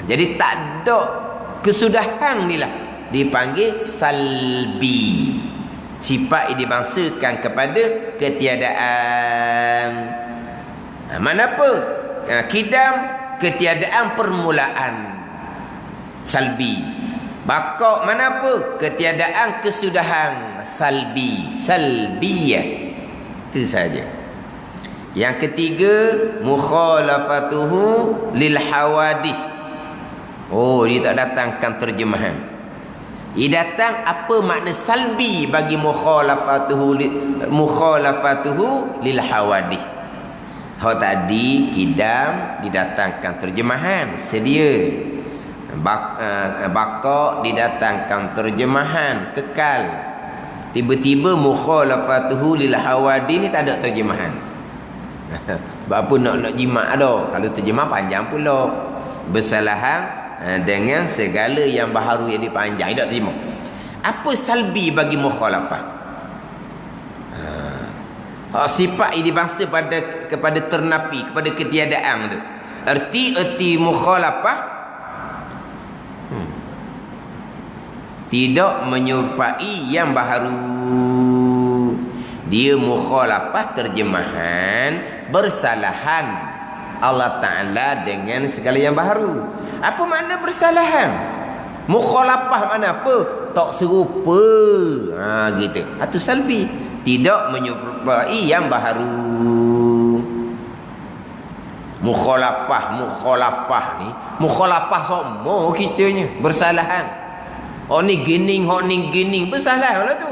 Jadi tak ada kesudahan ni lah dipanggil salbi. Sifat yang dibangsakan kepada ketiadaan. Mana apa? Kidam, ketiadaan permulaan. Salbi. Bakok mana apa? Ketiadaan kesudahan. Salbi. Salbiyah. Itu saja. Yang ketiga, mukhalafatuhu lil hawadis. Dia tak datangkan terjemahan. Ia datang apa makna salbi bagi mukhalafatuhu lil hawadis. Tadi kidam didatangkan terjemahan sedia. Baqa didatangkan terjemahan kekal. Tiba-tiba mukhalafatuhu lil hawadis ni tak ada terjemahan. Apa nak jimat dah. Kalau terjemah panjang pula. Bersalahan dengan segala yang baharu yang dipanjang. Tak terima. Apa salbi bagi mukhalafah? Sifat yang dibangsa kepada ternapi, kepada ketiadaan tu. Erti mukhalafah tidak menyerupai yang baharu. Dia mukhalafah terjemahan bersalahan Allah Ta'ala dengan segala yang baharu. Apa makna bersalahan? Mukhalafah mana apa? Tak serupa. Gitu. Itu salbi. Tidak menyerupai yang baharu. Mukhalafah ni. Mukhalafah semua kitanya. Bersalahan. Ni gening, ni gening. Bersalahan lah tu.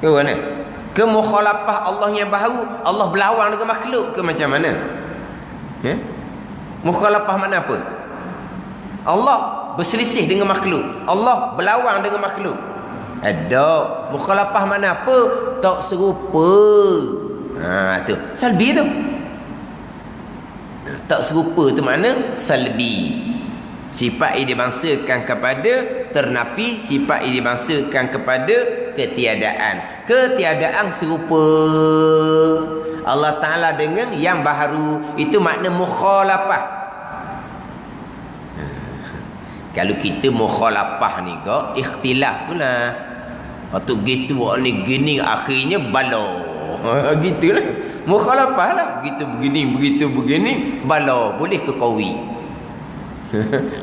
Ke mana? Ke mukhalafah Allah yang baharu. Allah berlawan dengan makhluk ke macam mana? Mukhalafah mana apa? Allah berselisih dengan makhluk. Allah berlawan dengan makhluk. Ada. Mukhalafah mana apa? Tak serupa. Tu salbi tu. Tak serupa tu makna salbi. Sifat yang dibangsakan kepada ternapi, sifat yang dibangsakan kepada ketiadaan. Ketiadaan serupa Allah Ta'ala dengan yang baharu. Itu makna mukhalafah. Kalau kita mukhalafah ni kok ikhtilaf tu lah. Waktu gitu orang ni gini akhirnya bala. Gitulah. Mukhalafah lah. Begitu begini bala. Boleh ke kawi.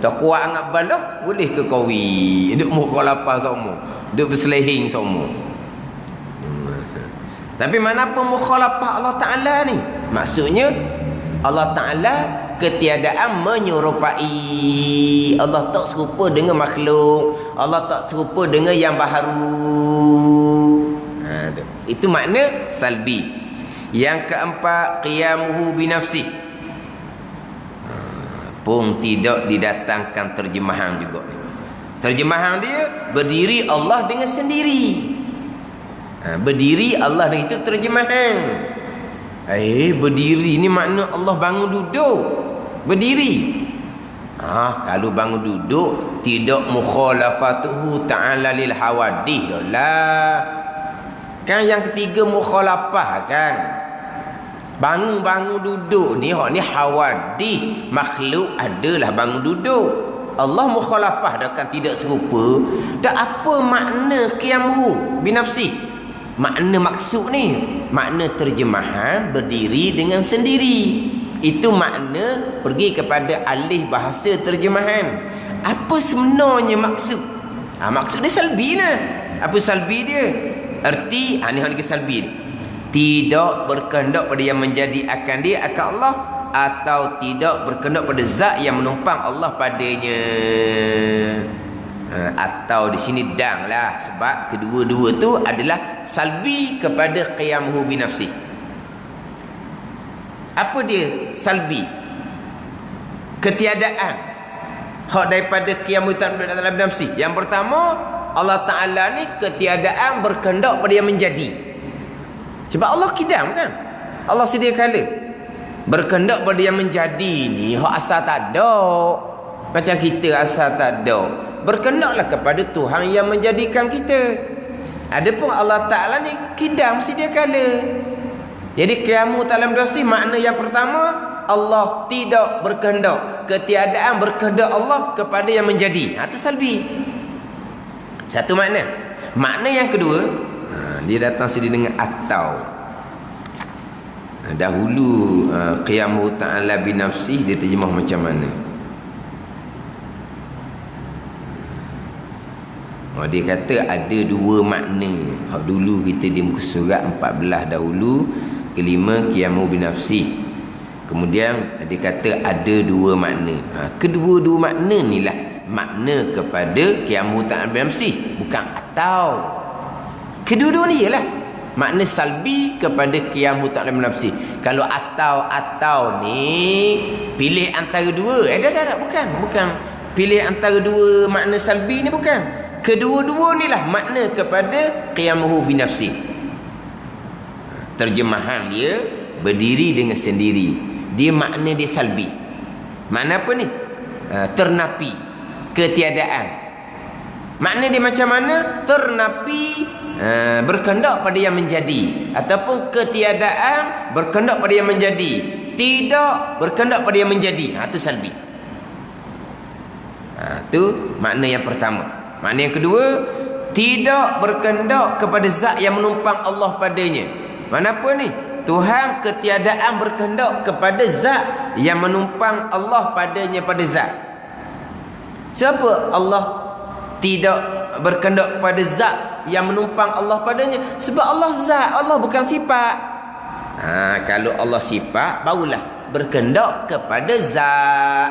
Dah kuat sangat bala, boleh ke kawi. Duk mukhalafah semua, duk berselihing semua. Tapi mana pun mukhalafah Allah Ta'ala ni, maksudnya Allah Ta'ala ketiadaan menyerupai. Allah tak serupa dengan makhluk, Allah tak serupa dengan yang baharu. Itu makna salbi. Yang keempat, qiyamuhu binafsih. Pun tidak didatangkan terjemahan juga. Terjemahan dia berdiri Allah dengan sendiri. Berdiri Allah dengan itu terjemahan. Berdiri ni makna Allah bangun duduk. Berdiri. Kalau bangun duduk tidak mukhalafatuhu ta'ala lil hawadih lah. Kan yang ketiga mukhalafah kan. Bangun duduk ni hak ni hawadih, makhluk adalah bangun duduk. Allah mukhalafah dah kan tidak serupa. Dah apa makna qiyamuhu binafsi? Makna maksud ni, makna terjemahan berdiri dengan sendiri. Itu makna pergi kepada alih bahasa terjemahan. Apa sebenarnya maksud? Maksud dia salbi lah. Apa salbi dia? Erti ni hak ni salbi ni. Tidak berkehendak pada yang menjadi akan dia akan Allah, atau tidak berkehendak pada zat yang menumpang Allah padanya. Atau di sini dang lah, sebab kedua-dua tu adalah salbi kepada qiyamuhu binafsi. Apa dia salbi? Ketiadaan hak daripada qiyamuhu ta'ala binafsi. Yang pertama, Allah Ta'ala ni ketiadaan berkehendak pada yang menjadi. Sebab Allah kidam kan, Allah sedia kala. Berkehendak pada yang menjadi ni hak asal tak ada. Macam kita asal tak ada. Berkehendaklah kepada Tuhan yang menjadikan kita. Adapun Allah Ta'ala ni kidam sedia kala. Jadi qiyamuhu ta'ala binafsi makna yang pertama, Allah tidak berkehendak. Ketiadaan berkehendak Allah kepada yang menjadi. Itu salbi. Satu makna. Makna yang kedua, dia datang sini dengan atau. Dahulu qiyamuhu ta'ala binafsih dia terjemah macam mana? Dia kata ada dua makna. Dulu kita di muka surat 14 dahulu, kelima qiyamuhu binafsih. Kemudian dia kata ada dua makna. Kedua-dua makna ni lah makna kepada qiyamuhu ta'ala binafsih, bukan atau. Kedua-dua ni ialah makna salbi kepada qiyamuhu ta'ala binafsi. Kalau atau ni pilih antara dua. Dah, bukan pilih antara dua makna salbi ni, bukan. Kedua-dua ni lah makna kepada qiyamuhu binafsi. Terjemahan dia berdiri dengan sendiri. Dia makna dia salbi. Makna apa ni? Ternapi, ketiadaan. Makna dia macam mana? Ternapi, berkehendak pada yang menjadi, ataupun ketiadaan berkehendak pada yang menjadi, tidak berkehendak pada yang menjadi. Itu salbi. Itu makna yang pertama. Makna yang kedua, tidak berkehendak kepada zat yang menumpang Allah padanya. Mana apa ni? Tuhan ketiadaan berkehendak kepada zat yang menumpang Allah padanya, pada zat. Siapa Allah tidak berkehendak pada zat yang menumpang Allah padanya? Sebab Allah zat, Allah bukan sifat. Kalau Allah sifat, barulah berkehendak kepada zat.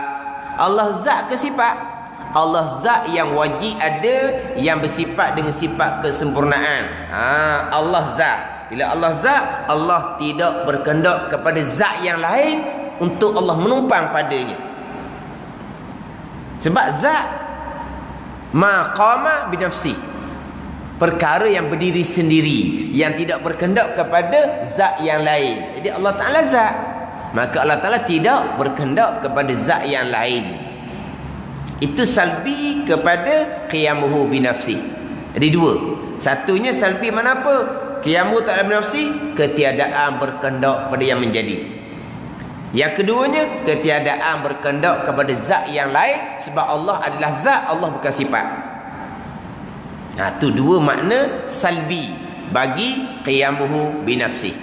Allah zat ke sifat? Allah zat yang wajib ada, yang bersifat dengan sifat kesempurnaan. Allah zat. Bila Allah zat, Allah tidak berkehendak kepada zat yang lain untuk Allah menumpang padanya. Sebab zat maqama binafsi, perkara yang berdiri sendiri, yang tidak berkehendak kepada zat yang lain. Jadi Allah Ta'ala zat, maka Allah Ta'ala tidak berkehendak kepada zat yang lain. Itu salbi kepada qiyamuhu binafsi. Jadi dua. Satunya salbi mana apa? Qiyamuhu ta'ala binafsi, ketiadaan berkendak pada yang menjadi. Yang keduanya, ketiadaan berkendak kepada zat yang lain, sebab Allah adalah zat, Allah bukan sifat. Itu dua makna salbi bagi qiyamuhu binafsi.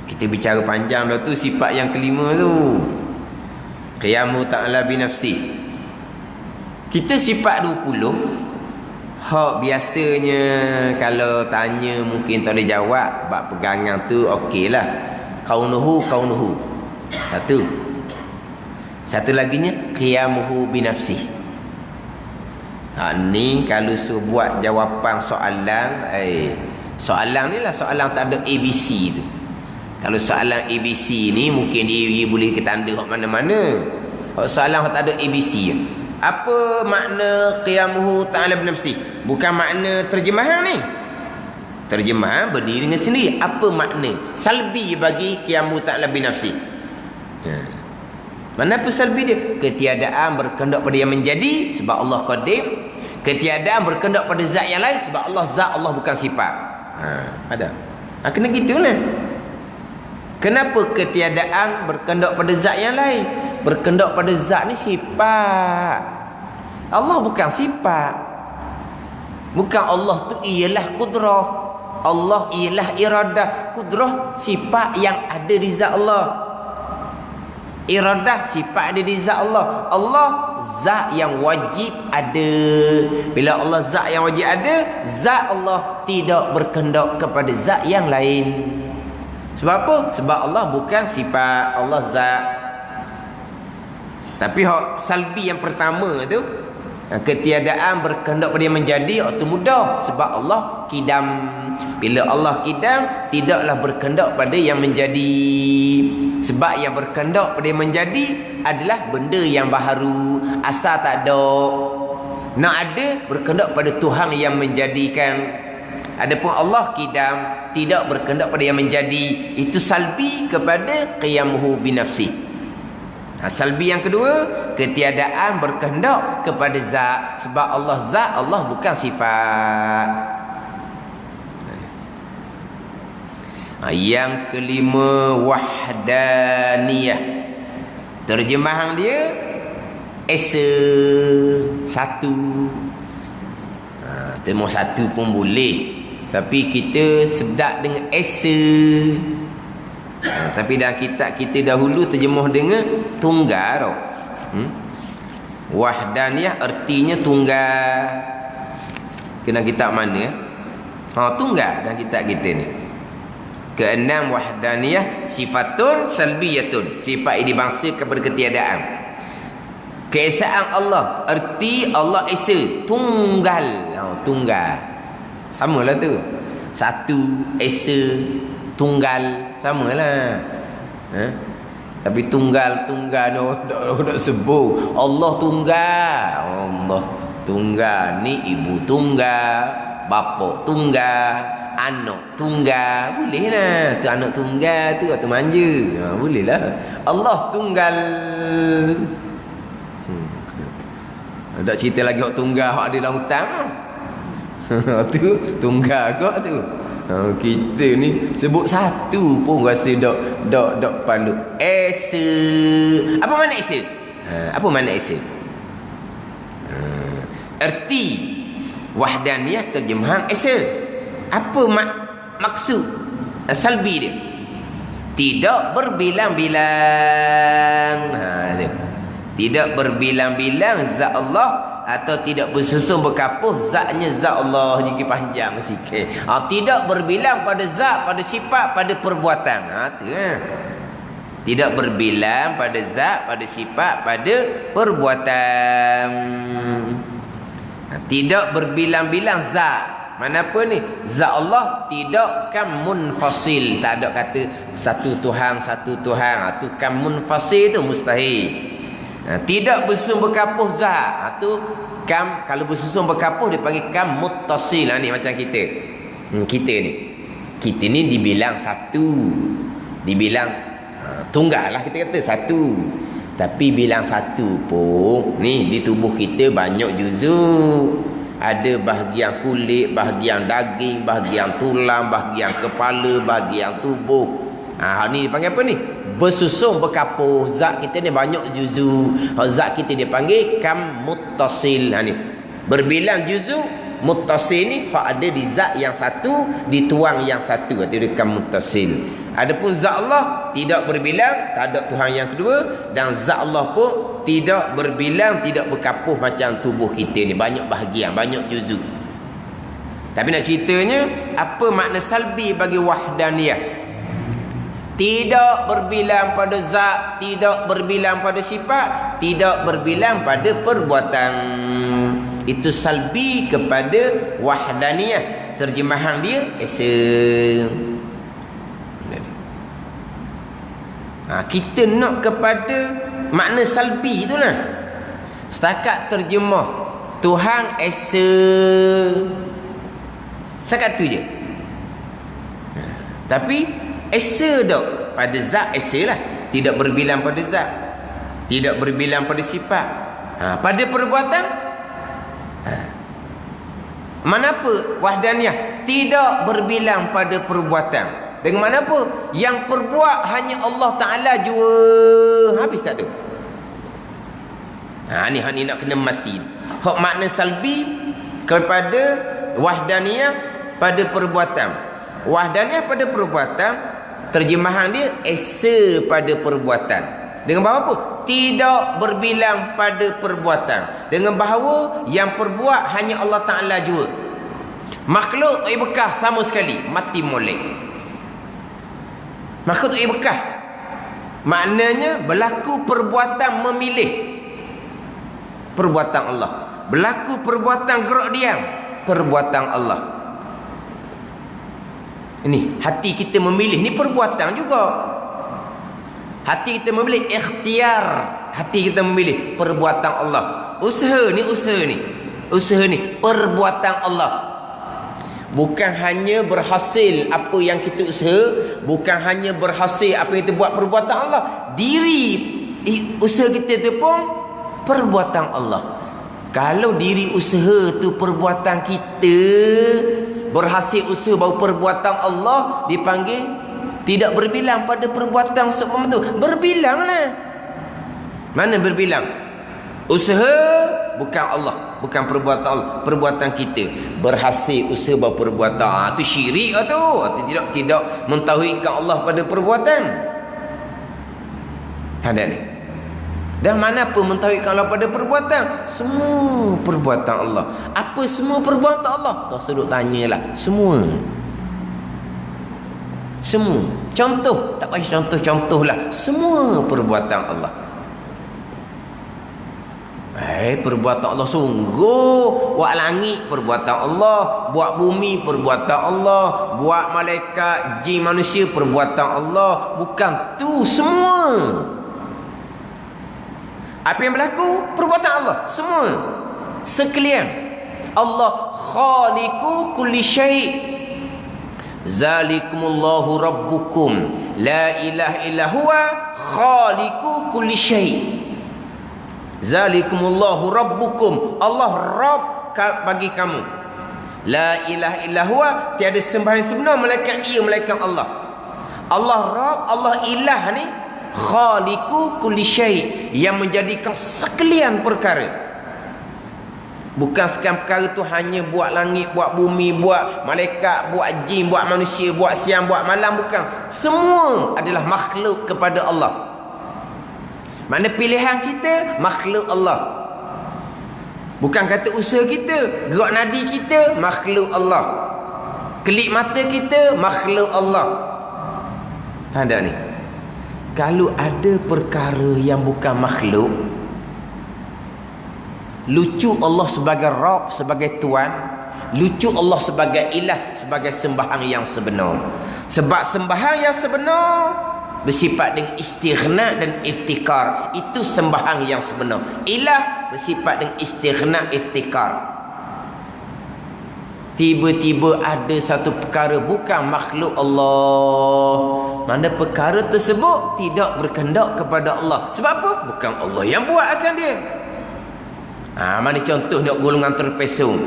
Kita bicara panjang dah tu sifat yang kelima tu. Qiyamuhu ta'ala binafsi. Kita sifat 20. Hak biasanya kalau tanya mungkin tak boleh jawab, bab pegangan tu okeylah. Kaunuhu. Satu laginya qiyamuhu binafsi. Ni kalau suruh buat jawapan soalan, soalan ni lah soalan tak ada ABC tu. Kalau soalan ABC ni mungkin dia boleh ketanda hak mana-mana. Soalan tak ada ABC. Apa makna qiyamuhu ta'ala binafsi? Bukan makna terjemahan ni. Terjemahan berdiri dengan sendiri. Apa makna salbi bagi qiyamuhu ta'ala binafsi? Mana apa salbi dia? Ketiadaan berkendak pada yang menjadi, sebab Allah qadim. Ketiadaan berkendak pada zat yang lain, sebab Allah zat, Allah bukan sifat. Ada. Kena gitulah. Kenapa ketiadaan berkendak pada zat yang lain? Berkendak pada zat ni sifat. Allah bukan sifat. Bukan Allah tu ialah kudrah. Allah ialah iradah. Kudrah sifat yang ada di zat Allah. Iradah sifat ada di zat Allah. Allah zat yang wajib ada. Bila Allah zat yang wajib ada, zat Allah tidak berkendak kepada zat yang lain. Sebab apa? Sebab Allah bukan sifat, Allah zat. Tapi hak salbi yang pertama tu, ketiadaan berkendak pada yang menjadi, itu mudah. Sebab Allah kidam. Bila Allah kidam, tidaklah berkendak pada yang menjadi. Sebab yang berkendak pada yang menjadi adalah benda yang baharu, asal tak ada. Nak ada, berkendak pada Tuhan yang menjadikan. Adapun Allah kidam, tidak berkendak pada yang menjadi. Itu salbi kepada qiyamuhu binafsi. Salbi yang kedua, ketiadaan berkendak kepada zat. Sebab Allah zat, Allah bukan sifat. Yang kelima, wahdaniyah. Terjemahan dia esa, satu. Temu satu pun boleh, tapi kita sedap dengan esa. Tapi dalam kitab kita dahulu terjemah dengan tunggal. Wahdaniyah artinya tunggal. Kena kitab mana? Tunggal dalam kitab kita ni. Keenam, wahdaniyah sifatun salbiyatun. Sifat ini bangsa kepada ketiadaan. Keesaan Allah, erti Allah esa, tunggal. Tunggal. Samalah tu. Satu, esa, tunggal, samalah. Tapi tunggal dak sebut. Allah tunggal. Allah tunggal ni ibu tunggal, bapa tunggal, anak tunggal. Boleh lah. Tu anak tunggal tu atau manja. Boleh lah. Allah tunggal. Tak cerita lagi hak tunggal hak ada dalam hutang. Tu tunggal kau tu. Kita ni sebut satu pun rasa dok pandu. Esa. Apa makna esa? Apa makna esa? Erti wahdaniyah terjemahan esa. Apa maksud salbi dia? Tidak berbilang-bilang. Tidak berbilang-bilang zat Allah, atau tidak bersusun berkapuh zatnya zat Allah. Jadi panjang sikit. Tidak berbilang pada zat, pada sifat, pada perbuatan. Tidak berbilang pada zat, pada sifat, pada perbuatan. Tidak berbilang-bilang zat. Mana apa ni? Zat Allah tidak kan munfasil. Tak ada kata satu Tuhan. Itu kan munfasil tu mustahil. Tidak bersusun berkapuh zat. Itu kam, kalau bersusun berkapuh dipanggil kam muttasil. Ni macam kita. Kita ni dibilang satu. Dibilang Tunggal lah kita kata satu. Tapi bilang satu pun ni di tubuh kita banyak juzuk. Ada bahagian kulit, bahagian daging, bahagian tulang, bahagian kepala, bahagian tubuh. Ni dipanggil apa ni? Bersusung berkapur. Zat kita ni banyak juzuk. Zat kita dipanggil kam muttasil. Ni berbilang juzuk. Muttasil ni hak ada di zat yang satu, dituang yang satu, itu dia kam muttasil. Adapun zat Allah tidak berbilang, tak ada Tuhan yang kedua, dan zat Allah pun tidak berbilang, tidak berkapuh macam tubuh kita ni, banyak bahagian, banyak juzuk. Tapi nak ceritanya, apa makna salbi bagi wahdaniyah? Tidak berbilang pada zat, tidak berbilang pada sifat, tidak berbilang pada perbuatan. Itu salbi kepada wahdaniyah. Terjemahan dia esa. Kita nak kepada makna salbi itulah. Setakat terjemah Tuhan esa, setakat tu je. Tapi esa dak pada zat, esa lah. Tidak berbilang pada zat, tidak berbilang pada sifat. Pada perbuatan, manapa wahdaniyah tidak berbilang pada perbuatan. Dengan mana apa? Yang perbuat hanya Allah Ta'ala jua. Habis kat tu. Ni nak kena mati. Hak makna salbi kepada wahdaniyah pada perbuatan. Wahdaniyah pada perbuatan, terjemahan dia esa pada perbuatan. Dengan bahawa apa? Tidak berbilang pada perbuatan. Dengan bahawa yang perbuat hanya Allah Ta'ala jua. Makhluk tak bekah sama sekali, mati molek. Makhluk tak bekah. Maknanya berlaku perbuatan memilih perbuatan Allah. Berlaku perbuatan gerak diam, perbuatan Allah. Ini hati kita memilih, ni perbuatan juga. Hati kita memilih ikhtiar. Hati kita memilih perbuatan Allah. Usaha ni perbuatan Allah. Bukan hanya berhasil apa yang kita usaha, bukan hanya berhasil apa yang kita buat, perbuatan Allah. Diri usaha kita tu pun perbuatan Allah. Kalau diri usaha tu perbuatan kita, berhasil usaha baru perbuatan Allah, dipanggil tidak berbilang pada perbuatan seumpama tu. Berbilanglah. Mana berbilang? Usaha bukan Allah, bukan perbuatan Allah, perbuatan kita. Berhasil usaha baru perbuatan. Itu syirik lah tu. Tidak mentauhidkan Allah pada perbuatan. Ada ni. Dan mana apa mentauhidkan Allah pada perbuatan? Semua perbuatan Allah. Apa semua perbuatan Allah? Tak sedut tanyalah. Semua. Contoh, tak bagi contoh lah. Semua perbuatan Allah. Perbuatan Allah sungguh. Buat langit perbuatan Allah, buat bumi perbuatan Allah, buat malaikat, jin, manusia perbuatan Allah. Bukan tu semua. Apa yang berlaku? Perbuatan Allah semua. Sekalian. Allah khaliqu kulli syai'. Zalikumullahu rabbukum la ilaha illa huwa khaliqu kulli syai'. Zalikumullahu rabbukum, Allah Rabb bagi kamu. La ilaha illa huwa, tiada sembahan sebenar melainkan ia, melainkan Allah. Allah Rabb, Allah ilah ni khaliqu kulli syai', yang menjadikan sekalian perkara. Bukan sekian perkara tu hanya buat langit, buat bumi, buat malaikat, buat jin, buat manusia, buat siang, buat malam. Bukan. Semua adalah makhluk kepada Allah. Mana pilihan kita? Makhluk Allah. Bukan kata usaha kita, gerak nadi kita, makhluk Allah. Kelip mata kita, makhluk Allah. Ada ni. Kalau ada perkara yang bukan makhluk, lucu Allah sebagai Rabb, sebagai Tuan, lucu Allah sebagai ilah, sebagai sembahan yang sebenar. Sebab sembahan yang sebenar bersifat dengan istighna dan iftikar. Itu sembahan yang sebenar. Ilah bersifat dengan istighna, iftikar. tiba-tiba ada satu perkara bukan makhluk Allah, mana perkara tersebut tidak berkehendak kepada Allah. Sebab apa? Bukan Allah yang buat akan dia. Mana contoh nak golongan terpesong.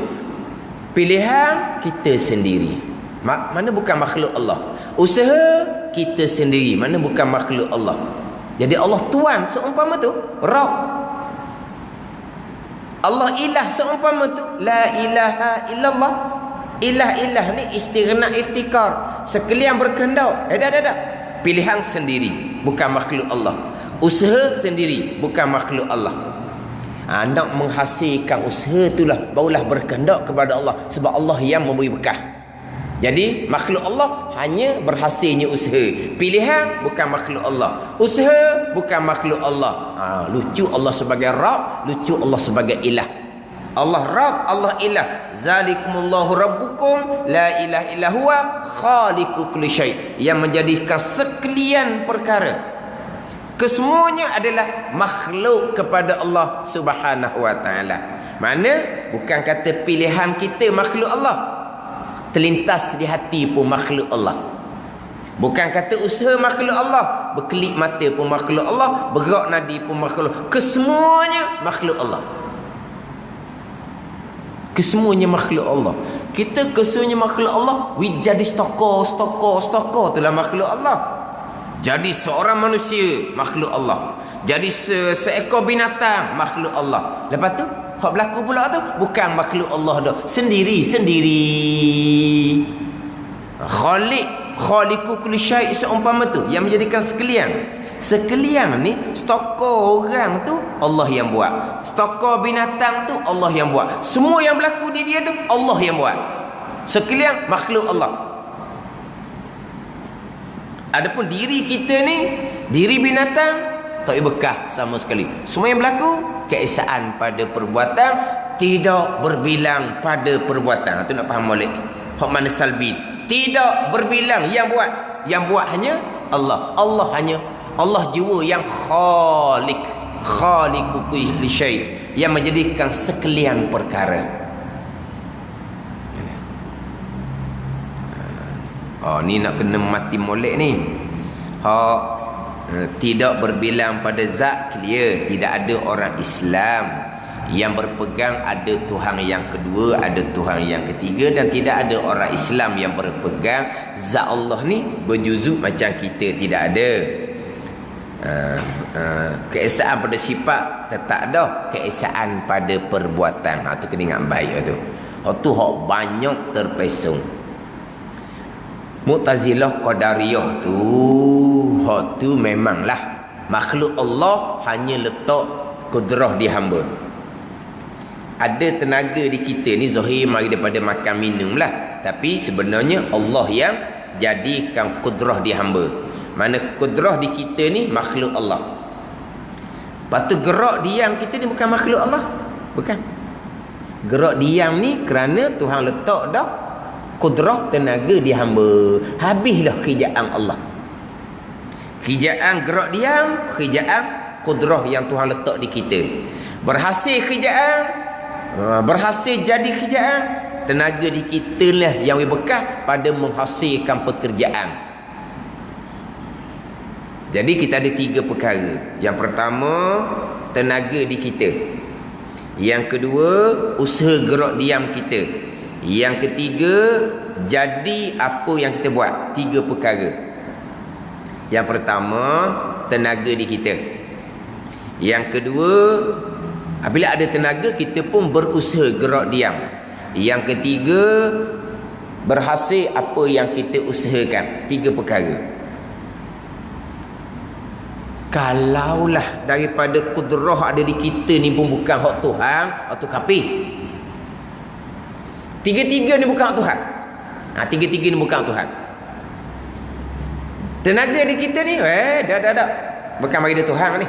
Pilihan kita sendiri, mana bukan makhluk Allah. Usaha kita sendiri, mana bukan makhluk Allah. Jadi Allah Tuhan seumpama tu, Rabb. Allah ilah seumpama tu, la ilaha illallah. Ilah ni istighna iftikar, sekalian berkehendak. Dah. Pilihan sendiri, bukan makhluk Allah. Usaha sendiri, bukan makhluk Allah. Nak menghasilkan usaha itulah barulah berkehendak kepada Allah, sebab Allah yang memberi berkah. Jadi makhluk Allah hanya berhasilnya usaha. Pilihan bukan makhluk Allah. Usaha bukan makhluk Allah. Lucu Allah sebagai Rabb, lucu Allah sebagai ilah. Allah Rabb, Allah ilah. Zalikumullahu rabbukum la ilaha illa huwa khaliqu kulli syai, yang menjadikan sekalian perkara, kesemuanya adalah makhluk kepada Allah Subhanahu wa taala. Mana bukan kata pilihan kita makhluk Allah, terlintas di hati pun makhluk Allah. Bukan kata usaha makhluk Allah, berkelip mata pun makhluk Allah, bergerak nadi pun makhluk. Kesemuanya makhluk Allah. Kesemuanya makhluk Allah. Kita kesemuanya makhluk Allah, jadi stokor itulah makhluk Allah. Jadi seorang manusia makhluk Allah. Jadi seekor binatang makhluk Allah. Lepas tu hak berlaku pula tu bukan makhluk Allah dah, sendiri. Khaliqu kulli syai' seumpama tu, yang menjadikan sekalian ni stokor orang tu Allah yang buat, stokor binatang tu Allah yang buat, semua yang berlaku di dia tu Allah yang buat, sekalian makhluk Allah. Adapun diri kita ni, diri binatang tak ada bekah sama sekali. Semua yang berlaku keesaan pada perbuatan, tidak berbilang pada perbuatan. Itu nak faham balik. Hak mana salbi, tidak berbilang yang buat hanya Allah. Allah jiwa yang khaliqu kulli syai, yang menjadikan sekalian perkara. Ni nak kena mati molek ni. Tidak berbilang pada zat, clear. Tidak ada orang Islam yang berpegang ada Tuhan yang kedua, ada Tuhan yang ketiga, dan tidak ada orang Islam yang berpegang zat Allah ni berjuzuk macam kita, tidak ada. Keesaan pada sifat tetap ada, keesaan pada perbuatan. Tu kena ingat baik tu. Tu hak banyak terpesong. Mu'tazilah Qadariyah tu, hak tu memanglah makhluk Allah hanya letak kudrah di hamba. Ada tenaga di kita ni zahir mari daripada makan minum lah, tapi sebenarnya Allah yang jadikan kudrah di hamba. Mana kudrah di kita ni makhluk Allah. Lepas tu gerak diam kita ni bukan makhluk Allah, bukan. Gerak diam ni kerana Tuhan letak dah kudrah tenaga di hamba. Habislah kerjaan Allah. Kerjaan gerak diam, kerjaan kudrah yang Tuhan letak di kita. Berhasil kerjaan, berhasil jadi kerjaan, tenaga di kita lah yang berkah pada menghasilkan pekerjaan. Jadi kita ada 3 perkara. Yang pertama, tenaga di kita. Yang kedua, usaha gerak diam kita. Yang ketiga, jadi apa yang kita buat. 3 perkara. Yang pertama, tenaga di kita. Yang kedua, apabila ada tenaga, kita pun berusaha gerak diam. Yang ketiga, berhasil apa yang kita usahakan. 3 perkara. Kalaulah daripada kudrah ada di kita ni pun bukan hak Tuhan, atau kafir. 3 ni bukan hak Tuhan. 3 ni bukan hak Tuhan. Tenaga di kita ni, dah. Bukan bagi dia Tuhan ni.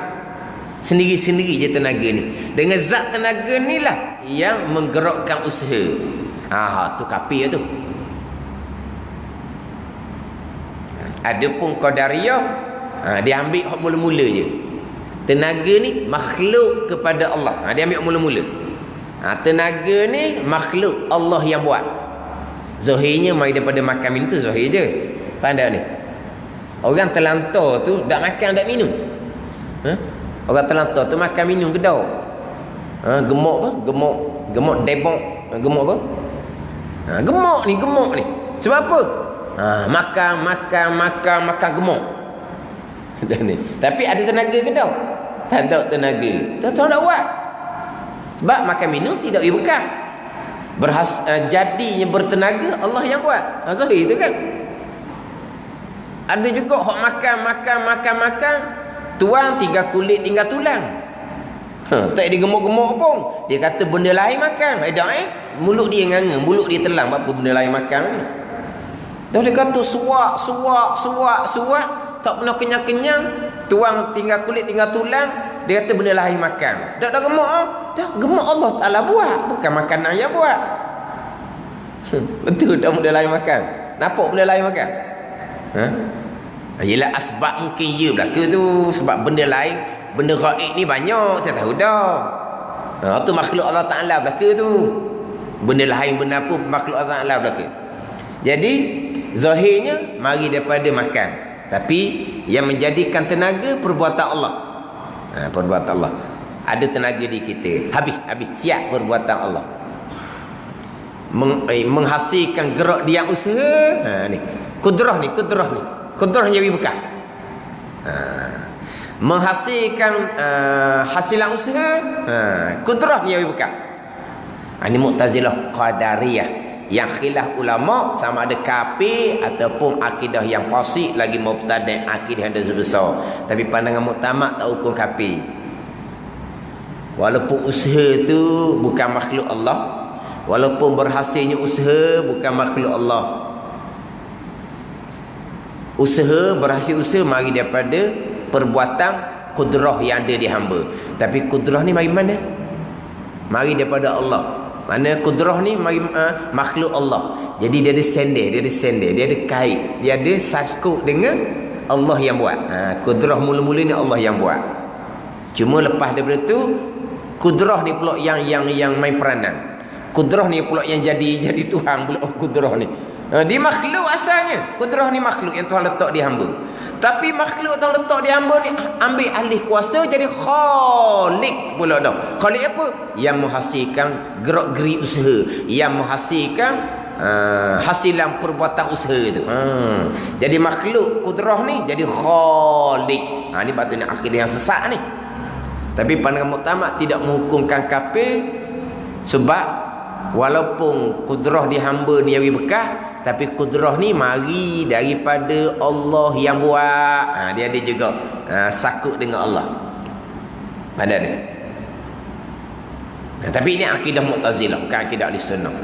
Sendiri-sendiri je tenaga ni. Dengan zat tenaga ni lah yang menggerakkan usaha. Tu kafir tu. Adapun Qadariyah, dia ambil hak mula-mula je. Tenaga ni makhluk kepada Allah. Dia ambil hak mula-mula. Tenaga ni makhluk Allah yang buat. Zahirnya mari daripada makan minum tu zahir je. Faham tak ni? Orang terlantar tu tak makan tak minum. Orang terlantar tu makan minum gedau. Gemuk apa? Gemuk debok. Gemuk apa? Gemuk ni. Sebab apa? Makan gemuk. Ni. Tapi ada tenaga ke tak? Tak ada tenaga. Tak tahu nak buat. Sebab makan minum tidak berkah. Jadinya bertenaga Allah yang buat. Zahir tu kan. Ada juga hok makan. Tuang tinggal kulit tinggal tulang. Tak dia gemuk-gemuk pun. Dia kata benda lain makan. Mulut dia nganga, mulut dia telang apa benda lain makan. Dah dia kata suak. Tak pernah kenyang-kenyang. Tuang tinggal kulit tinggal tulang. Dia kata benda lain makan. Dah gemuk dah gemuk Allah Ta'ala buat. Bukan makanan yang buat. Betul dah benda lain makan. Nampak benda lain makan? Yelah asbab mungkin ya belaka tu. Sebab benda lain, benda gaib ni banyak. Tak tahu dah. Tu makhluk Allah Ta'ala belaka tu. Benda lain benda apa makhluk Allah Ta'ala belaka. Jadi zahirnya mari daripada makan. Tapi yang menjadikan tenaga perbuatan Allah. Perbuatan Allah. Ada tenaga di kita. Habis siap perbuatan Allah. Menghasilkan gerak dia usaha. Ni. Kudrah ni. Kudrah jadi bekah. Menghasilkan hasilan usaha. Kudrah ni jadi bekah. Ini Mu'tazilah Qadariyah. Yang khilaf ulama sama ada kafir ataupun akidah yang fasik lagi mubtadi' akidah yang besar. Tapi pandangan muktamad tak hukum kafir. Walaupun usaha tu bukan makhluk Allah, walaupun berhasilnya usaha bukan makhluk Allah. Berhasil usaha mari daripada perbuatan kudrah yang ada di hamba. Tapi kudrah ni mari mana? Mari daripada Allah. Mana kudrah ni makhluk Allah. Jadi dia ada sender, dia ada kait, dia ada sakut dengan Allah yang buat. Kudrah mula-mula ni Allah yang buat. Cuma lepas daripada tu kudrah ni pula yang main peranan. Kudrah ni pula yang jadi Tuhan pula kudrah ni. Dia makhluk asalnya. Kudrah ni makhluk yang Tuhan letak di hamba. Tapi makhluk Tuhan letak di hamba ni ambil alih kuasa jadi khalik pula dah. Khalik apa? Yang menghasilkan gerak-geri usaha, yang menghasilkan hasilan perbuatan usaha itu. Jadi makhluk kudrah ni jadi khalik. Ni patutnya akidah yang sesat ni. Tapi pandangan muktamad tidak menghukumkan kafir sebab walaupun kudrah di hamba ni yang bekah, tapi kudrah ni mari daripada Allah yang buat. Dia ada juga sakut dengan Allah. Ada ni. Tapi ini akidah Mu'tazilah, bukan akidah Ahli Sunnah.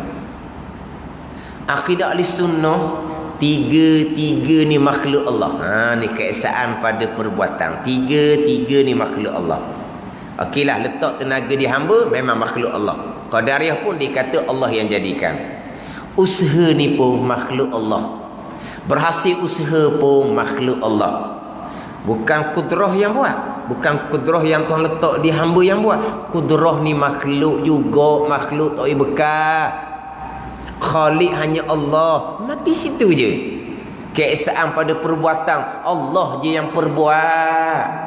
Akidah Ahli Sunnah tiga ni makhluk Allah. Ni keesaan pada perbuatan. Tiga ni makhluk Allah. Okeylah, letak tenaga di hamba memang makhluk Allah. Qadariyah pun dikata Allah yang jadikan. Usaha ni pun makhluk Allah. Berhasil usaha pun makhluk Allah. Bukan kudrah yang buat. Bukan kudrah yang Tuhan letak di hamba yang buat. Kudrah ni makhluk juga. Makhluk tak boleh bekal. Khalik hanya Allah. Mati situ je. Keesaan pada perbuatan Allah je yang perbuat.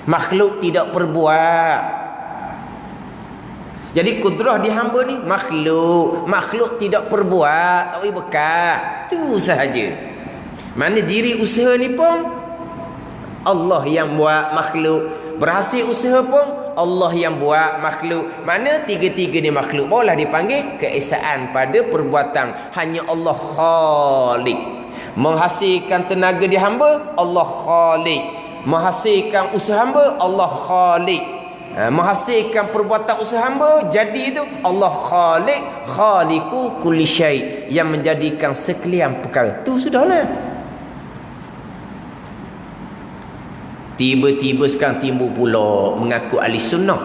Makhluk tidak perbuat. Jadi kudrah di hamba ni makhluk tidak perbuat, tak boleh bekal. Tu sahaja. Mana diri usaha ni pun Allah yang buat makhluk. Berhasil usaha pun Allah yang buat makhluk. Mana tiga-tiga ni makhluk. Boleh dipanggil keesaan pada perbuatan. Hanya Allah khalik. Menghasilkan tenaga di hamba Allah khalik. Menghasilkan usaha hamba Allah khalik. Menghasilkan perbuatan usaha hamba jadi itu Allah khalik, khaliku kulli syai, yang menjadikan sekalian perkara. Tu sudahlah. Tiba-tiba sekarang timbul pula mengaku ahli sunnah.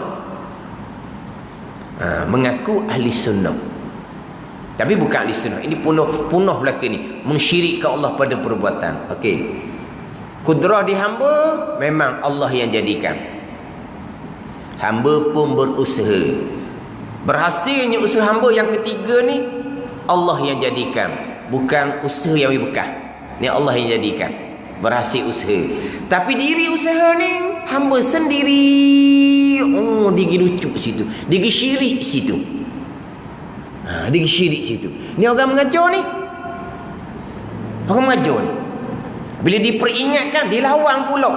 Mengaku ahli sunnah. Tapi bukan ahli sunnah. Ini punah belaka ni. Mensyirikkan Allah pada perbuatan. Okey. Kudrah di hamba memang Allah yang jadikan. Hamba pun berusaha. Berhasilnya usaha hamba yang ketiga ni Allah yang jadikan, bukan usaha yang berkah. Ni Allah yang jadikan, berhasil usaha. Tapi diri usaha ni hamba sendiri. Oh, dia lucu situ, dia syirik situ. Dia syirik situ. Ni orang mengajar ni, orang mengajar ni, bila diperingatkan dia lawan pula.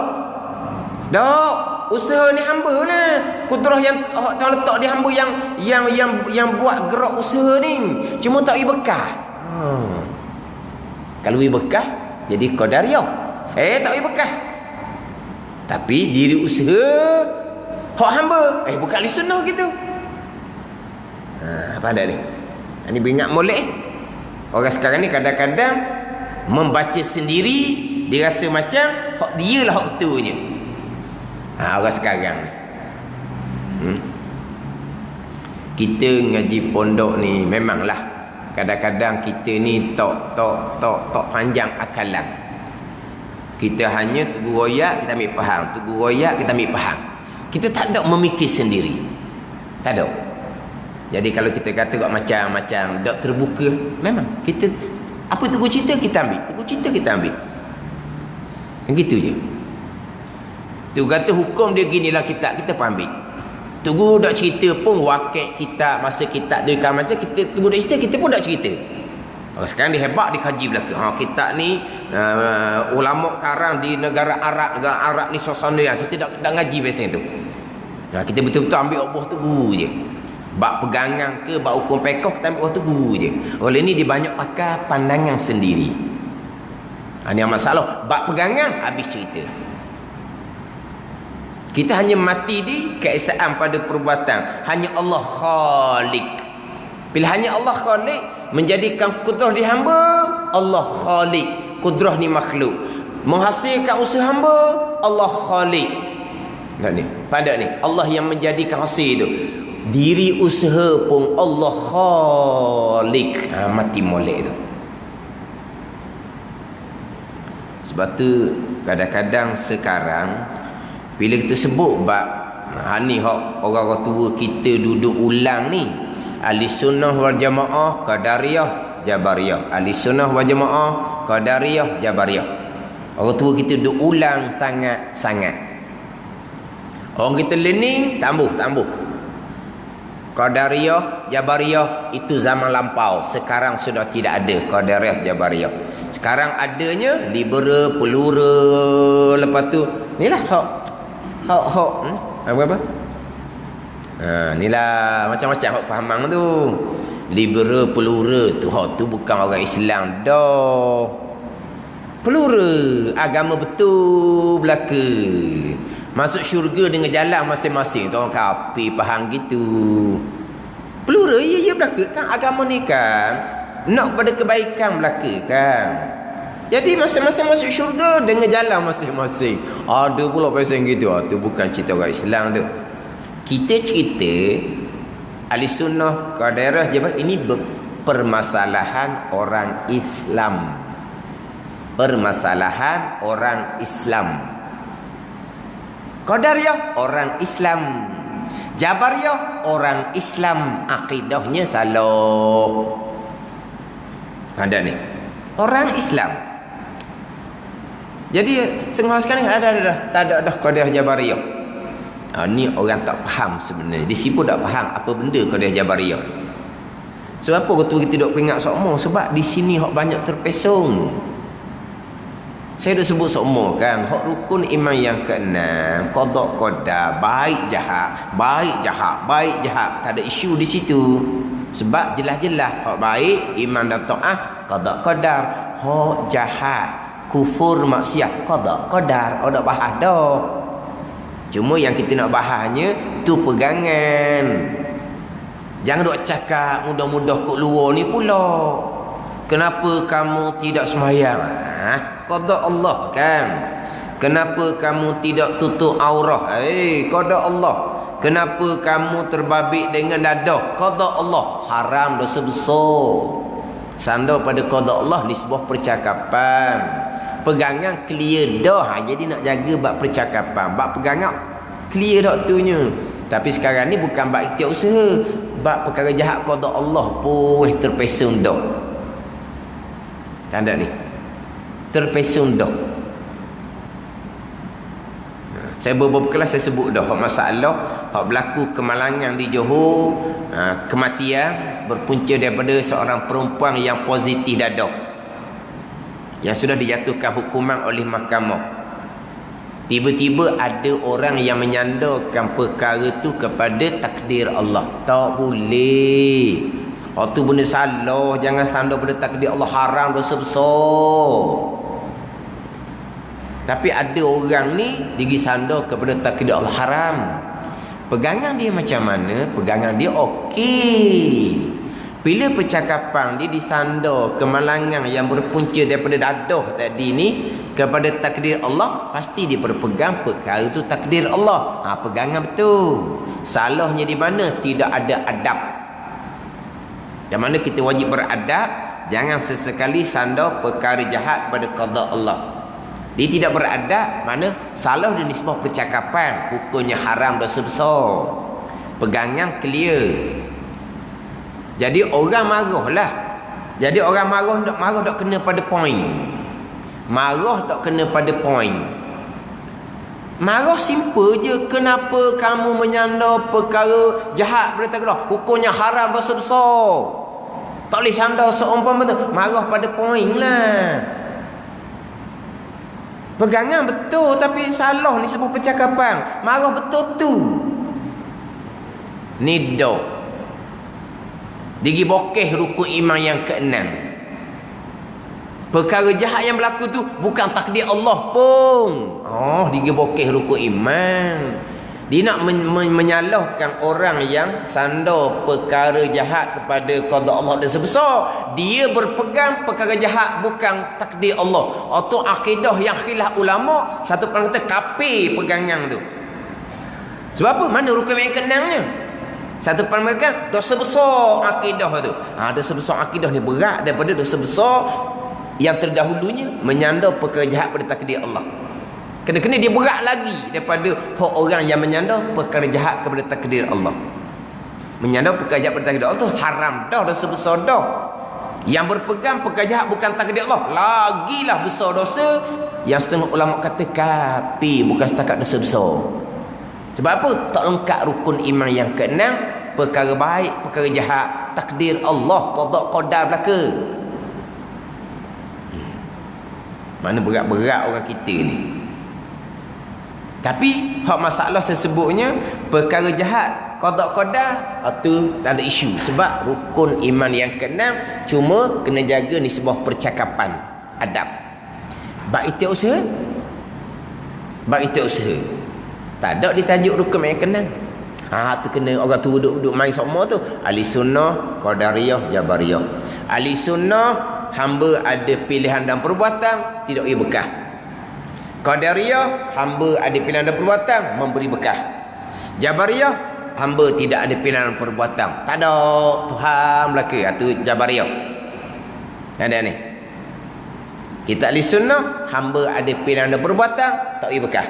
Dok, usaha ni hamba nah. Kudrah yang Tuhan letak di hamba yang buat gerak usaha ni. Cuma tak bagi berkah. Kalau bagi berkah jadi qadariyah. Tak bagi berkah. Tapi diri usaha hak hamba, bukan ahli sunnah gitu. Apa ada ni? Ini beringat molek. Orang sekarang ni kadang-kadang membaca sendiri, dia rasa macam hak dia lah hak betulnya. Orang sekarang ni. Kita ngaji pondok ni memanglah kadang-kadang kita ni tak panjang akalan. Kita hanya tegur royak kita ambil faham, tegur royak kita ambil faham. Kita tak ada memikir sendiri. Tak ada. Jadi kalau kita kata kok macam-macam tak terbuka, memang kita apa tegur cerita kita ambil, tegur cerita kita ambil. Begitu je. Tu kata hukum dia ginilah kita pun ambil. Tunggu dak cerita pun wakil kita masa kita dekat macam kita tunggu dak cerita kita pun dak cerita. Sekarang dia hebat dikaji belaka. Kita ni ulama karang di negara Arab ni suasana yang kita dak ngaji biasa tu. Kita betul-betul ambil Allah tu je. Bab pegangan ke bab hukum fiqh kita ambil Allah tu je. Oleh ni dia banyak pakai pandangan sendiri. Ini masalah. Bab pegangan habis cerita. Kita hanya mati di keesaan pada perbuatan. Hanya Allah Khalik. Bila hanya Allah Khalik, menjadikan kudrah di hamba, Allah Khalik. Kudrah ni makhluk. Menghasilkan usaha hamba, Allah Khalik. Nah ni, pada ni, Allah yang menjadikan hasil itu. Diri usaha pun Allah Khalik. Mati molek tu. Sebab tu, kadang-kadang sekarang, bila kita sebut bab ni hak orang-orang tua kita duduk ulang ni, ahli sunnah wal jamaah qadariyah jabariyah, ahli sunnah wal jamaah qadariyah jabariyah. Orang tua kita duduk ulang sangat-sangat. Orang kita learning tambah qadariyah jabariyah itu zaman lampau. Sekarang sudah tidak ada qadariyah jabariyah. Sekarang adanya liberal, plural, lepas tu inilah hak apa? Inilah macam-macam hak fahamang tu. Liberal, plural tu hak tu bukan orang Islam dah. Plural, agama betul belaka. Masuk syurga dengan jalan masing-masing. Tu orang kafir faham gitu. Plural ya belaka kan agama ni kan nak pada kebaikan belaka kan. Jadi masing-masing masuk syurga dengan jalan masing-masing. Ada pula pasal gitu. Tu bukan cerita orang Islam tu. Kita cerita ahli sunnah qadariyah jabar ini permasalahan orang Islam. Permasalahan orang Islam. Qadariyah orang Islam. Jabariyah orang Islam. Akidahnya salah. Ada ni. Orang Islam. Jadi setengah sekarang ada tak ada dah qadariyah jabariyah. Ni orang tak faham sebenarnya. Di sini pun tak faham apa benda qadariyah jabariyah. Sebab apa ketua kita duk peringat sokmo? Sebab di sini hak banyak terpesong. Saya dah sebut sokmo kan, hak rukun iman yang keenam, qada qadar, baik jahat, baik jahat, tak ada isu di situ. Sebab jelas-jelas hak baik iman dan taat qada qadar, hak jahat kufur maksiat qada qadar, ada bahas dah. Cuma yang kita nak bahasnya tu pegangan. Jangan duk cakap mudah-mudah kat luar ni pula. Kenapa kamu tidak sembahyang? Qada Allah kan. Kenapa kamu tidak tutup aurah? Qada Allah. Kenapa kamu terbabit dengan dadah? Qada Allah. Haram, dosa besar. Sandar pada qada Allah ni sebuah percakapan. Pegangan clear dah. Jadi nak jaga bab percakapan. Bab pegangan clear dah tunya. Tapi sekarang ni bukan bab ikhtiar usaha. bab perkara jahat qada Allah pun terpesong dah. Tanda ni. Terpesong dah. Saya beberapa kelas saya sebut dah hak masalah hak berlaku kemalangan di Johor, kematian berpunca daripada seorang perempuan yang positif dadah, yang sudah dijatuhkan hukuman oleh mahkamah. Tiba-tiba ada orang yang menyandarkan perkara tu kepada takdir Allah. Tak boleh. Waktu benda salah, jangan sandar pada takdir Allah, haram, dosa besar. Tapi ada orang ni digi sandar kepada takdir Allah, haram. Pegangan dia macam mana? Pegangan dia okey. Bila percakapan dia disandar kemalangan yang berpunca daripada dadah tadi ni kepada takdir Allah, pasti dia berpegang perkara itu takdir Allah. Pegangan betul. Salahnya di mana? Tidak ada adab. Yang mana kita wajib beradab, jangan sesekali sandar perkara jahat kepada qada Allah. Dia tidak beradab, mana salah dan nisbah percakapan, hukumnya haram, dosa besar. Pegangan clear. Jadi orang marahlah. Jadi orang marah tak kena pada point. Marah tak kena pada point. Marah simple je. Kenapa kamu menyandar perkara jahat pada takdir Allah? Hukumnya haram, dosa besar. Tak boleh sandar seumpama tu. Marah pada point lah. Pegangan betul tapi salah ni sebuah percakapan. Marah betul tu. Ni dah. Digi bokeh rukun iman yang keenam. Perkara jahat yang berlaku tu bukan takdir Allah pun. Digi bokeh rukun iman. Dia nak menyalahkan orang yang sandar perkara jahat kepada qada Allah dan sebesar. Dia berpegang perkara jahat bukan takdir Allah. Itu akidah yang khilaf ulama. Satu orang kata kafir pegangan tu. Sebab apa? Mana rukun yang keenamnya? Satu pan mereka dosa besar akidah tu. Dosa besar akidah ni berat daripada dosa besar yang terdahulunya menyandar perkara jahat pada takdir Allah. Kena-kena dia berat lagi daripada orang yang menyandar perkara jahat kepada takdir Allah. Menyandar perkara jahat pada takdir Allah tu haram dah, dosa besar dah. Yang berpegang perkara jahat bukan takdir Allah, lagilah besar dosa. Yang setengah ulama kata kafir, bukan setakat dosa besar. Sebab apa? Tak lengkap rukun iman yang keenam, perkara baik, perkara jahat, takdir Allah, qada qadar belaka. Mana berat-berat orang kita ni. Tapi hak masalah saya sebutnya perkara jahat, qada qadar, itu tak ada isu sebab rukun iman yang keenam, cuma kena jaga ni sebuah percakapan, adab. Bab itu usaha. Bab itu usaha. Tak ada ditajuk rukun yang keenam. Tu kena orang tu duduk main semua tu. Ahli sunnah, qadariyah, jabariyah. Ahli sunnah, hamba ada pilihan dan perbuatan, tidak ia bekah. Qadariyah, hamba ada pilihan dan perbuatan, memberi bekah. Jabariyah, hamba tidak ada pilihan dan perbuatan, tak ada, Tuhan belaka. Itu jabariyah. Ada ni. Kita ahli sunnah, hamba ada pilihan dan perbuatan, tak ia bekah.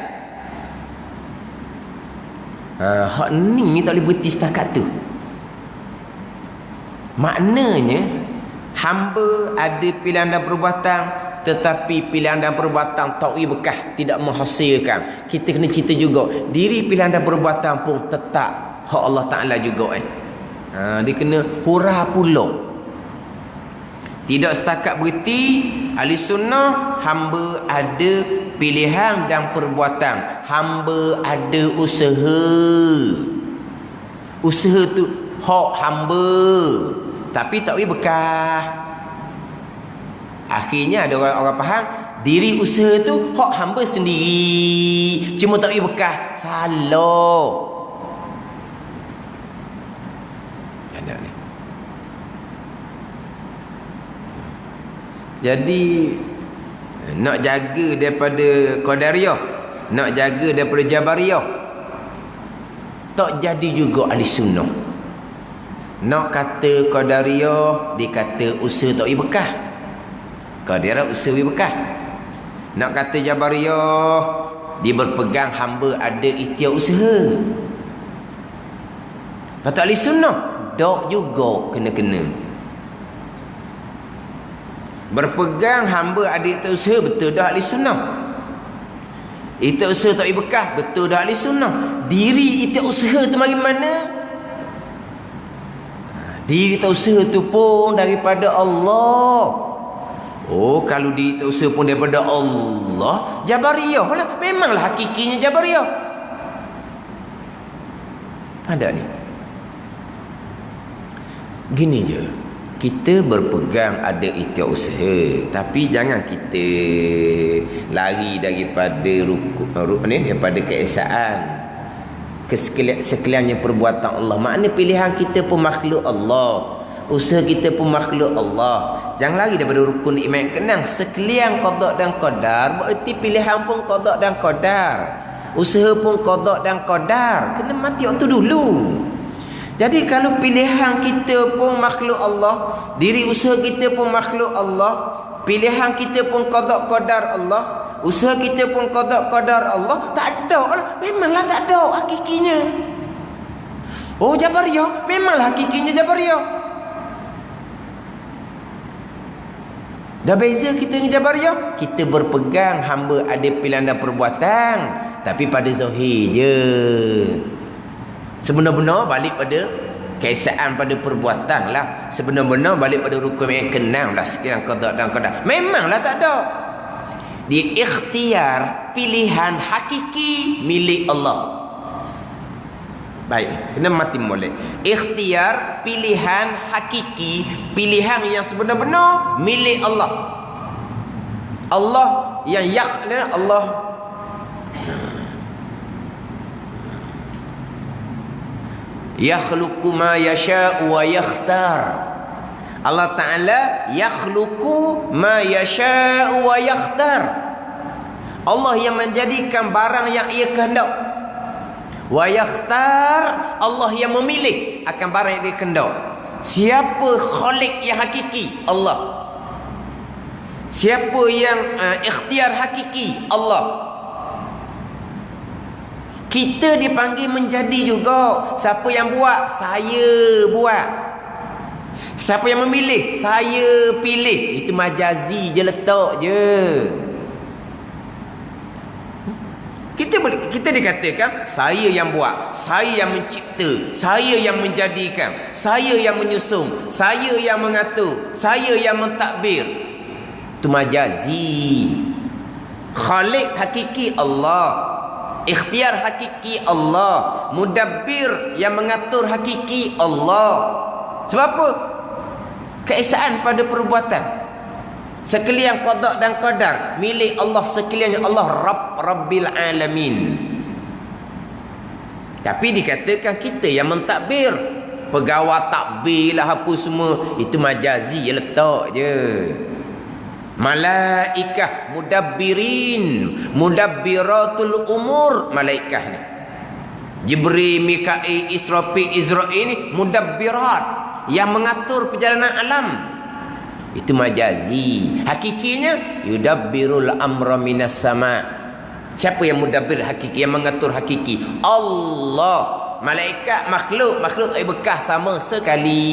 Hak ni tak boleh berhenti setakat tu. Maknanya hamba ada pilihan dan perbuatan, tetapi pilihan dan perbuatan taui bekah, tidak menghasilkan. Kita kena cerita juga diri pilihan dan perbuatan pun tetap hak Allah Ta'ala juga. Dia kena hurah pula. Tidak setakat berhenti ahli sunnah, hamba ada pilihan dan perbuatan, hamba ada usaha. Usaha tu hak hamba, tapi tak boleh bekah. Akhirnya ada orang faham diri usaha tu hak hamba sendiri, cuma tak boleh bekah. Salah. Jangan ni. Jadi nak jaga daripada qadariyah, nak jaga daripada jabariyah, tak jadi juga ahli sunnah. Nak kata qadariyah, dia kata usaha tak boleh bekah. Qadariyah usaha boleh bekah. Nak kata jabariyah, dia berpegang hamba ada ikhtiar usaha. Kata ahli sunnah, dok juga kena-kena. Berpegang hamba adik tak usaha, betul dah ahli sunnah. Itu usaha tak berkah, betul dah ahli sunnah. Diri itu usaha tu mari mana? Diri tak usaha tu pun daripada Allah. Oh, kalau diri tak usaha pun daripada Allah, Jabariyah lah. Memanglah hakikinya Jabariyah. Ada ni. Gini je. Kita berpegang ada ikhtiar usaha, tapi jangan kita lari daripada daripada keesaan ke sekaliannya perbuatan Allah. Makna pilihan kita pun makhluk Allah, usaha kita pun makhluk Allah. Jangan lari daripada rukun iman kenang. Sekalian qada dan qadar, berarti pilihan pun qada dan qadar, usaha pun qada dan qadar. Kena mati waktu dulu. Jadi kalau pilihan kita pun makhluk Allah, diri usaha kita pun makhluk Allah, pilihan kita pun qada qadar Allah, usaha kita pun qada qadar Allah, tak ada lah. Memanglah tak ada hakikinya. Oh, Jabariyah, memanglah hakikinya Jabariyah. Dah beza kita dengan Jabariyah. Kita berpegang hamba ada pilihan dan perbuatan, tapi pada zahir je. Sebenar-benar balik pada keesaan pada perbuatan lah. Sebenar-benar balik pada rukun yang kenang lah. Sekian qada dan qadar. Memanglah tak ada. Di ikhtiar pilihan hakiki milik Allah. Baik, kena mati molek. Ikhtiar pilihan hakiki, pilihan yang sebenar-benar milik Allah. Allah yang Allah yakhluqu ma yasha'u wa yakhtar. Allah Ta'ala yakhluqu ma yasha'u wa yakhtar. Allah yang menjadikan barang yang ia kehendak. Wa yakhtar, Allah yang memilih akan barang yang dia kehendak. Siapa khalik yang hakiki? Allah. Siapa yang ikhtiar hakiki? Allah. Kita dipanggil menjadi juga. Siapa yang buat? Saya buat. Siapa yang memilih? Saya pilih. Itu majazi je, letak je. Kita dikatakan saya yang buat, saya yang mencipta, saya yang menjadikan, saya yang menyusun, saya yang mengatur, saya yang mentadbir. Itu majazi. Khalik hakiki Allah. Ikhtiar hakiki Allah. Mudabbir yang mengatur hakiki Allah. Sebab apa? Keesaan pada perbuatan. Sekalian qada dan qadar milik Allah, sekalian Allah Rabbil Alamin. Tapi dikatakan kita yang mentadbir. Pegawai takbir lah apa semua. Itu majazi, letak je. Malaikah mudabbirin, mudabbiratul umur, malaikah ni. Jibril, Mikail, Israfil, Izrail ni mudabbirat, yang mengatur perjalanan alam. Itu majazi. Hakikinya yudabbirul amra minas sama. Siapa yang mudabbir hakiki, yang mengatur hakiki? Allah. Malaikat makhluk tak bekas sama sekali.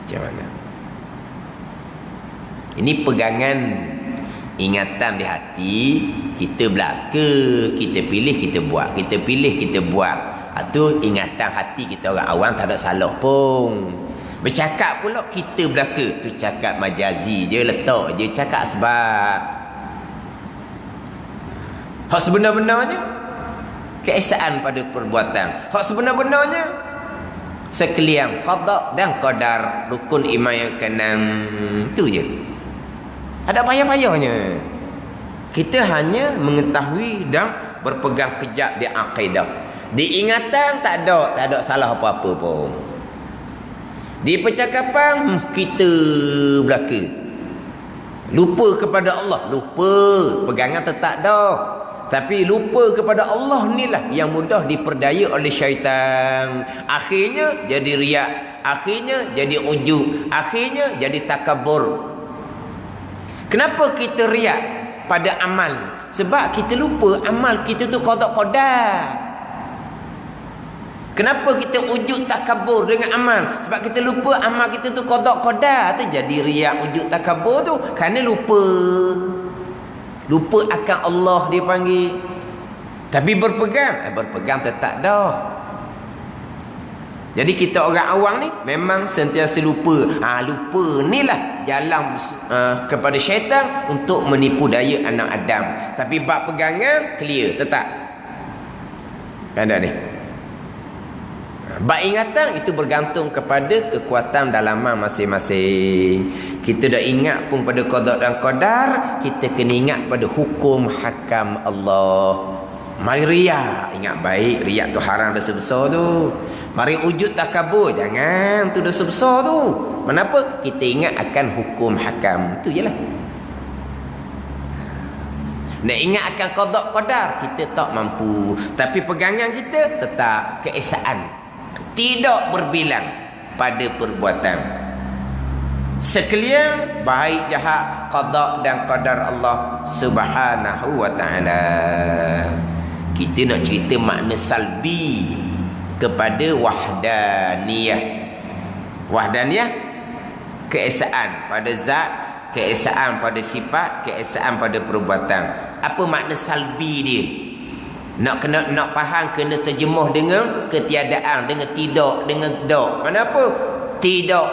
Macam mana? Ini pegangan ingatan di hati. Kita belaka, kita pilih, kita buat. Kita pilih, kita buat. Itu ingatan hati kita orang awam, tak ada salah pun. Bercakap pula kita belaka. Tu cakap majazi je, letak je. Cakap sebab hak sebenar-benarnya keesaan pada perbuatan. Hak sebenar-benarnya sekalian qada dan qadar, rukun iman yang keenam. Tu je. Ada payah-payahnya. Kita hanya mengetahui dan berpegang kejap di akidah. Di ingatan tak ada salah apa-apa pun. Di percakapan kita belaka. Lupa kepada Allah, lupa. Pegangan tetap dah. Tapi lupa kepada Allah inilah yang mudah diperdaya oleh syaitan. Akhirnya jadi riak, akhirnya jadi ujub, akhirnya jadi takabur. Kenapa kita riak pada amal? Sebab kita lupa amal kita tu qada qadar. Kenapa kita wujud takabur dengan amal? Sebab kita lupa amal kita tu qada qadar tu jadi riak wujud takabur tu. Kerana lupa akan Allah dia panggil. Tapi berpegang tetap dah. Jadi kita orang awam ni memang sentiasa lupa. Lupa ni lah jalan kepada syaitan untuk menipu daya anak Adam. Tapi bab pegangan clear tetap. Ada ni. Bab ingatan itu bergantung kepada kekuatan dalaman masing-masing. Kita dah ingat pun pada qada dan qadar, kita kena ingat pada hukum hakam Allah. Mari riak, ingat baik riak tu haram dosa besar tu. Mari wujud takabur, jangan tu dosa besar tu. Kenapa? Kita ingat akan hukum hakam. Tu jelah. Nak ingat akan qada qadar, kita tak mampu. Tapi pegangan kita tetap keesaan. Tidak berbilang pada perbuatan. Sekalian baik jahat qada dan qadar Allah Subhanahu wa taala. Kita nak cerita makna salbi kepada wahdaniyah. Wahdaniyah keesaan pada zat, keesaan pada sifat, keesaan pada perbuatan. Apa makna salbi dia? Nak faham kena terjemuh dengan ketiadaan, dengan tidak, dengan dak. Mana apa? Tidak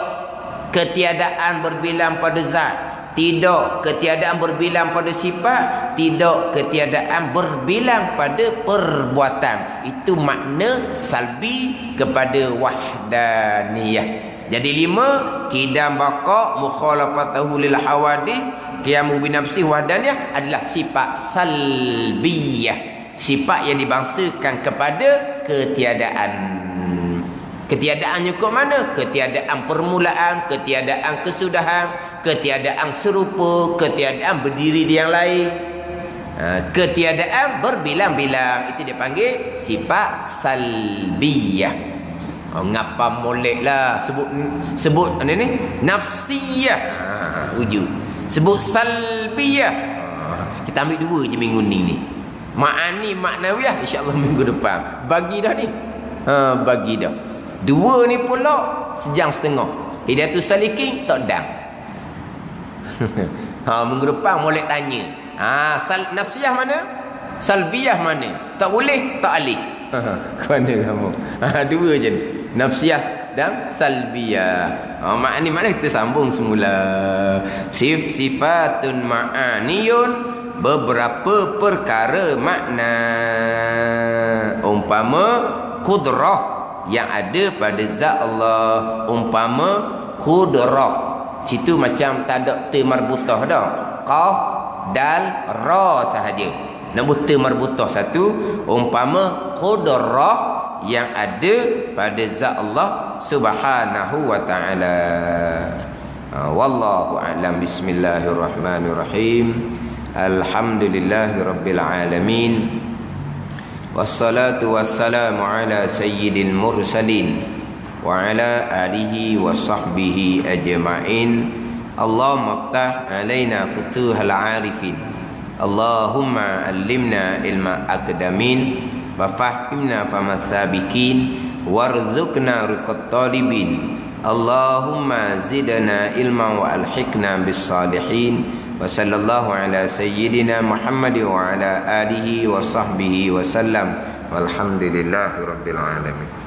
ketiadaan berbilang pada zat, tidak ketiadaan berbilang pada sifat, tidak ketiadaan berbilang pada perbuatan. Itu makna salbi kepada wahdaniyah. Jadi 5, qidam baqa mukhalafatahu lil hawadith qiyamu bi nafsi wahdaniyah adalah sifat salbiyah. Sifat yang dibangsakan kepada ketiadaan. Ketiadaannya ke mana? Ketiadaan permulaan, ketiadaan kesudahan, ketiadaan serupa, ketiadaan berdiri di yang lain. Ketiadaan berbilang-bilang, itu dia panggil sifat salbiyah. Ngapa molek lah sebut ni nafsiyah. Wujud. Sebut salbiyah. Kita ambil 2 je minggu ni. Ma'ani maknawiyah insya-Allah minggu depan. Bagi dah ni. Bagi dah. 2 ni pula sejam setengah. Hidayatus Salikin tak dang. Minggu depan molek tanya. Nafsiyah mana? Salbiyah mana? Tak boleh, tak alih. Mana kamu? 2 je ni. Nafsiyah dan salbiyah. Ma'ani mana kita sambung semula. Sifatun ma'aniyun, beberapa perkara makna. Umpama kudrah yang ada pada zat Allah. Umpama kudrah, situ macam tak ada ta marbutah dah. Qaf dal ra sahaja. Nombor ta marbutah satu. Umpama kudrah yang ada pada zat Allah Subhanahu wa taala. Wallahu a'lam. Bismillahirrahmanirrahim. Alhamdulillahirabbil alamin. Wassalatu wassalamu ala sayyidil mursalin wa ala alihi wa sahbihi ajma'in. Allahumma iftah alaina futuhal arifin. Allahumma allimna ilma aqdamin wa fahimna famasabikin warzuqna riqat talibin. Allahumma zidna ilman wa alhiqna bis salihin. Wa sallallahu ala sayyidina Muhammad wa ala alihi wa sahbihi wa sallam. Walhamdulillahi rabbil alamin.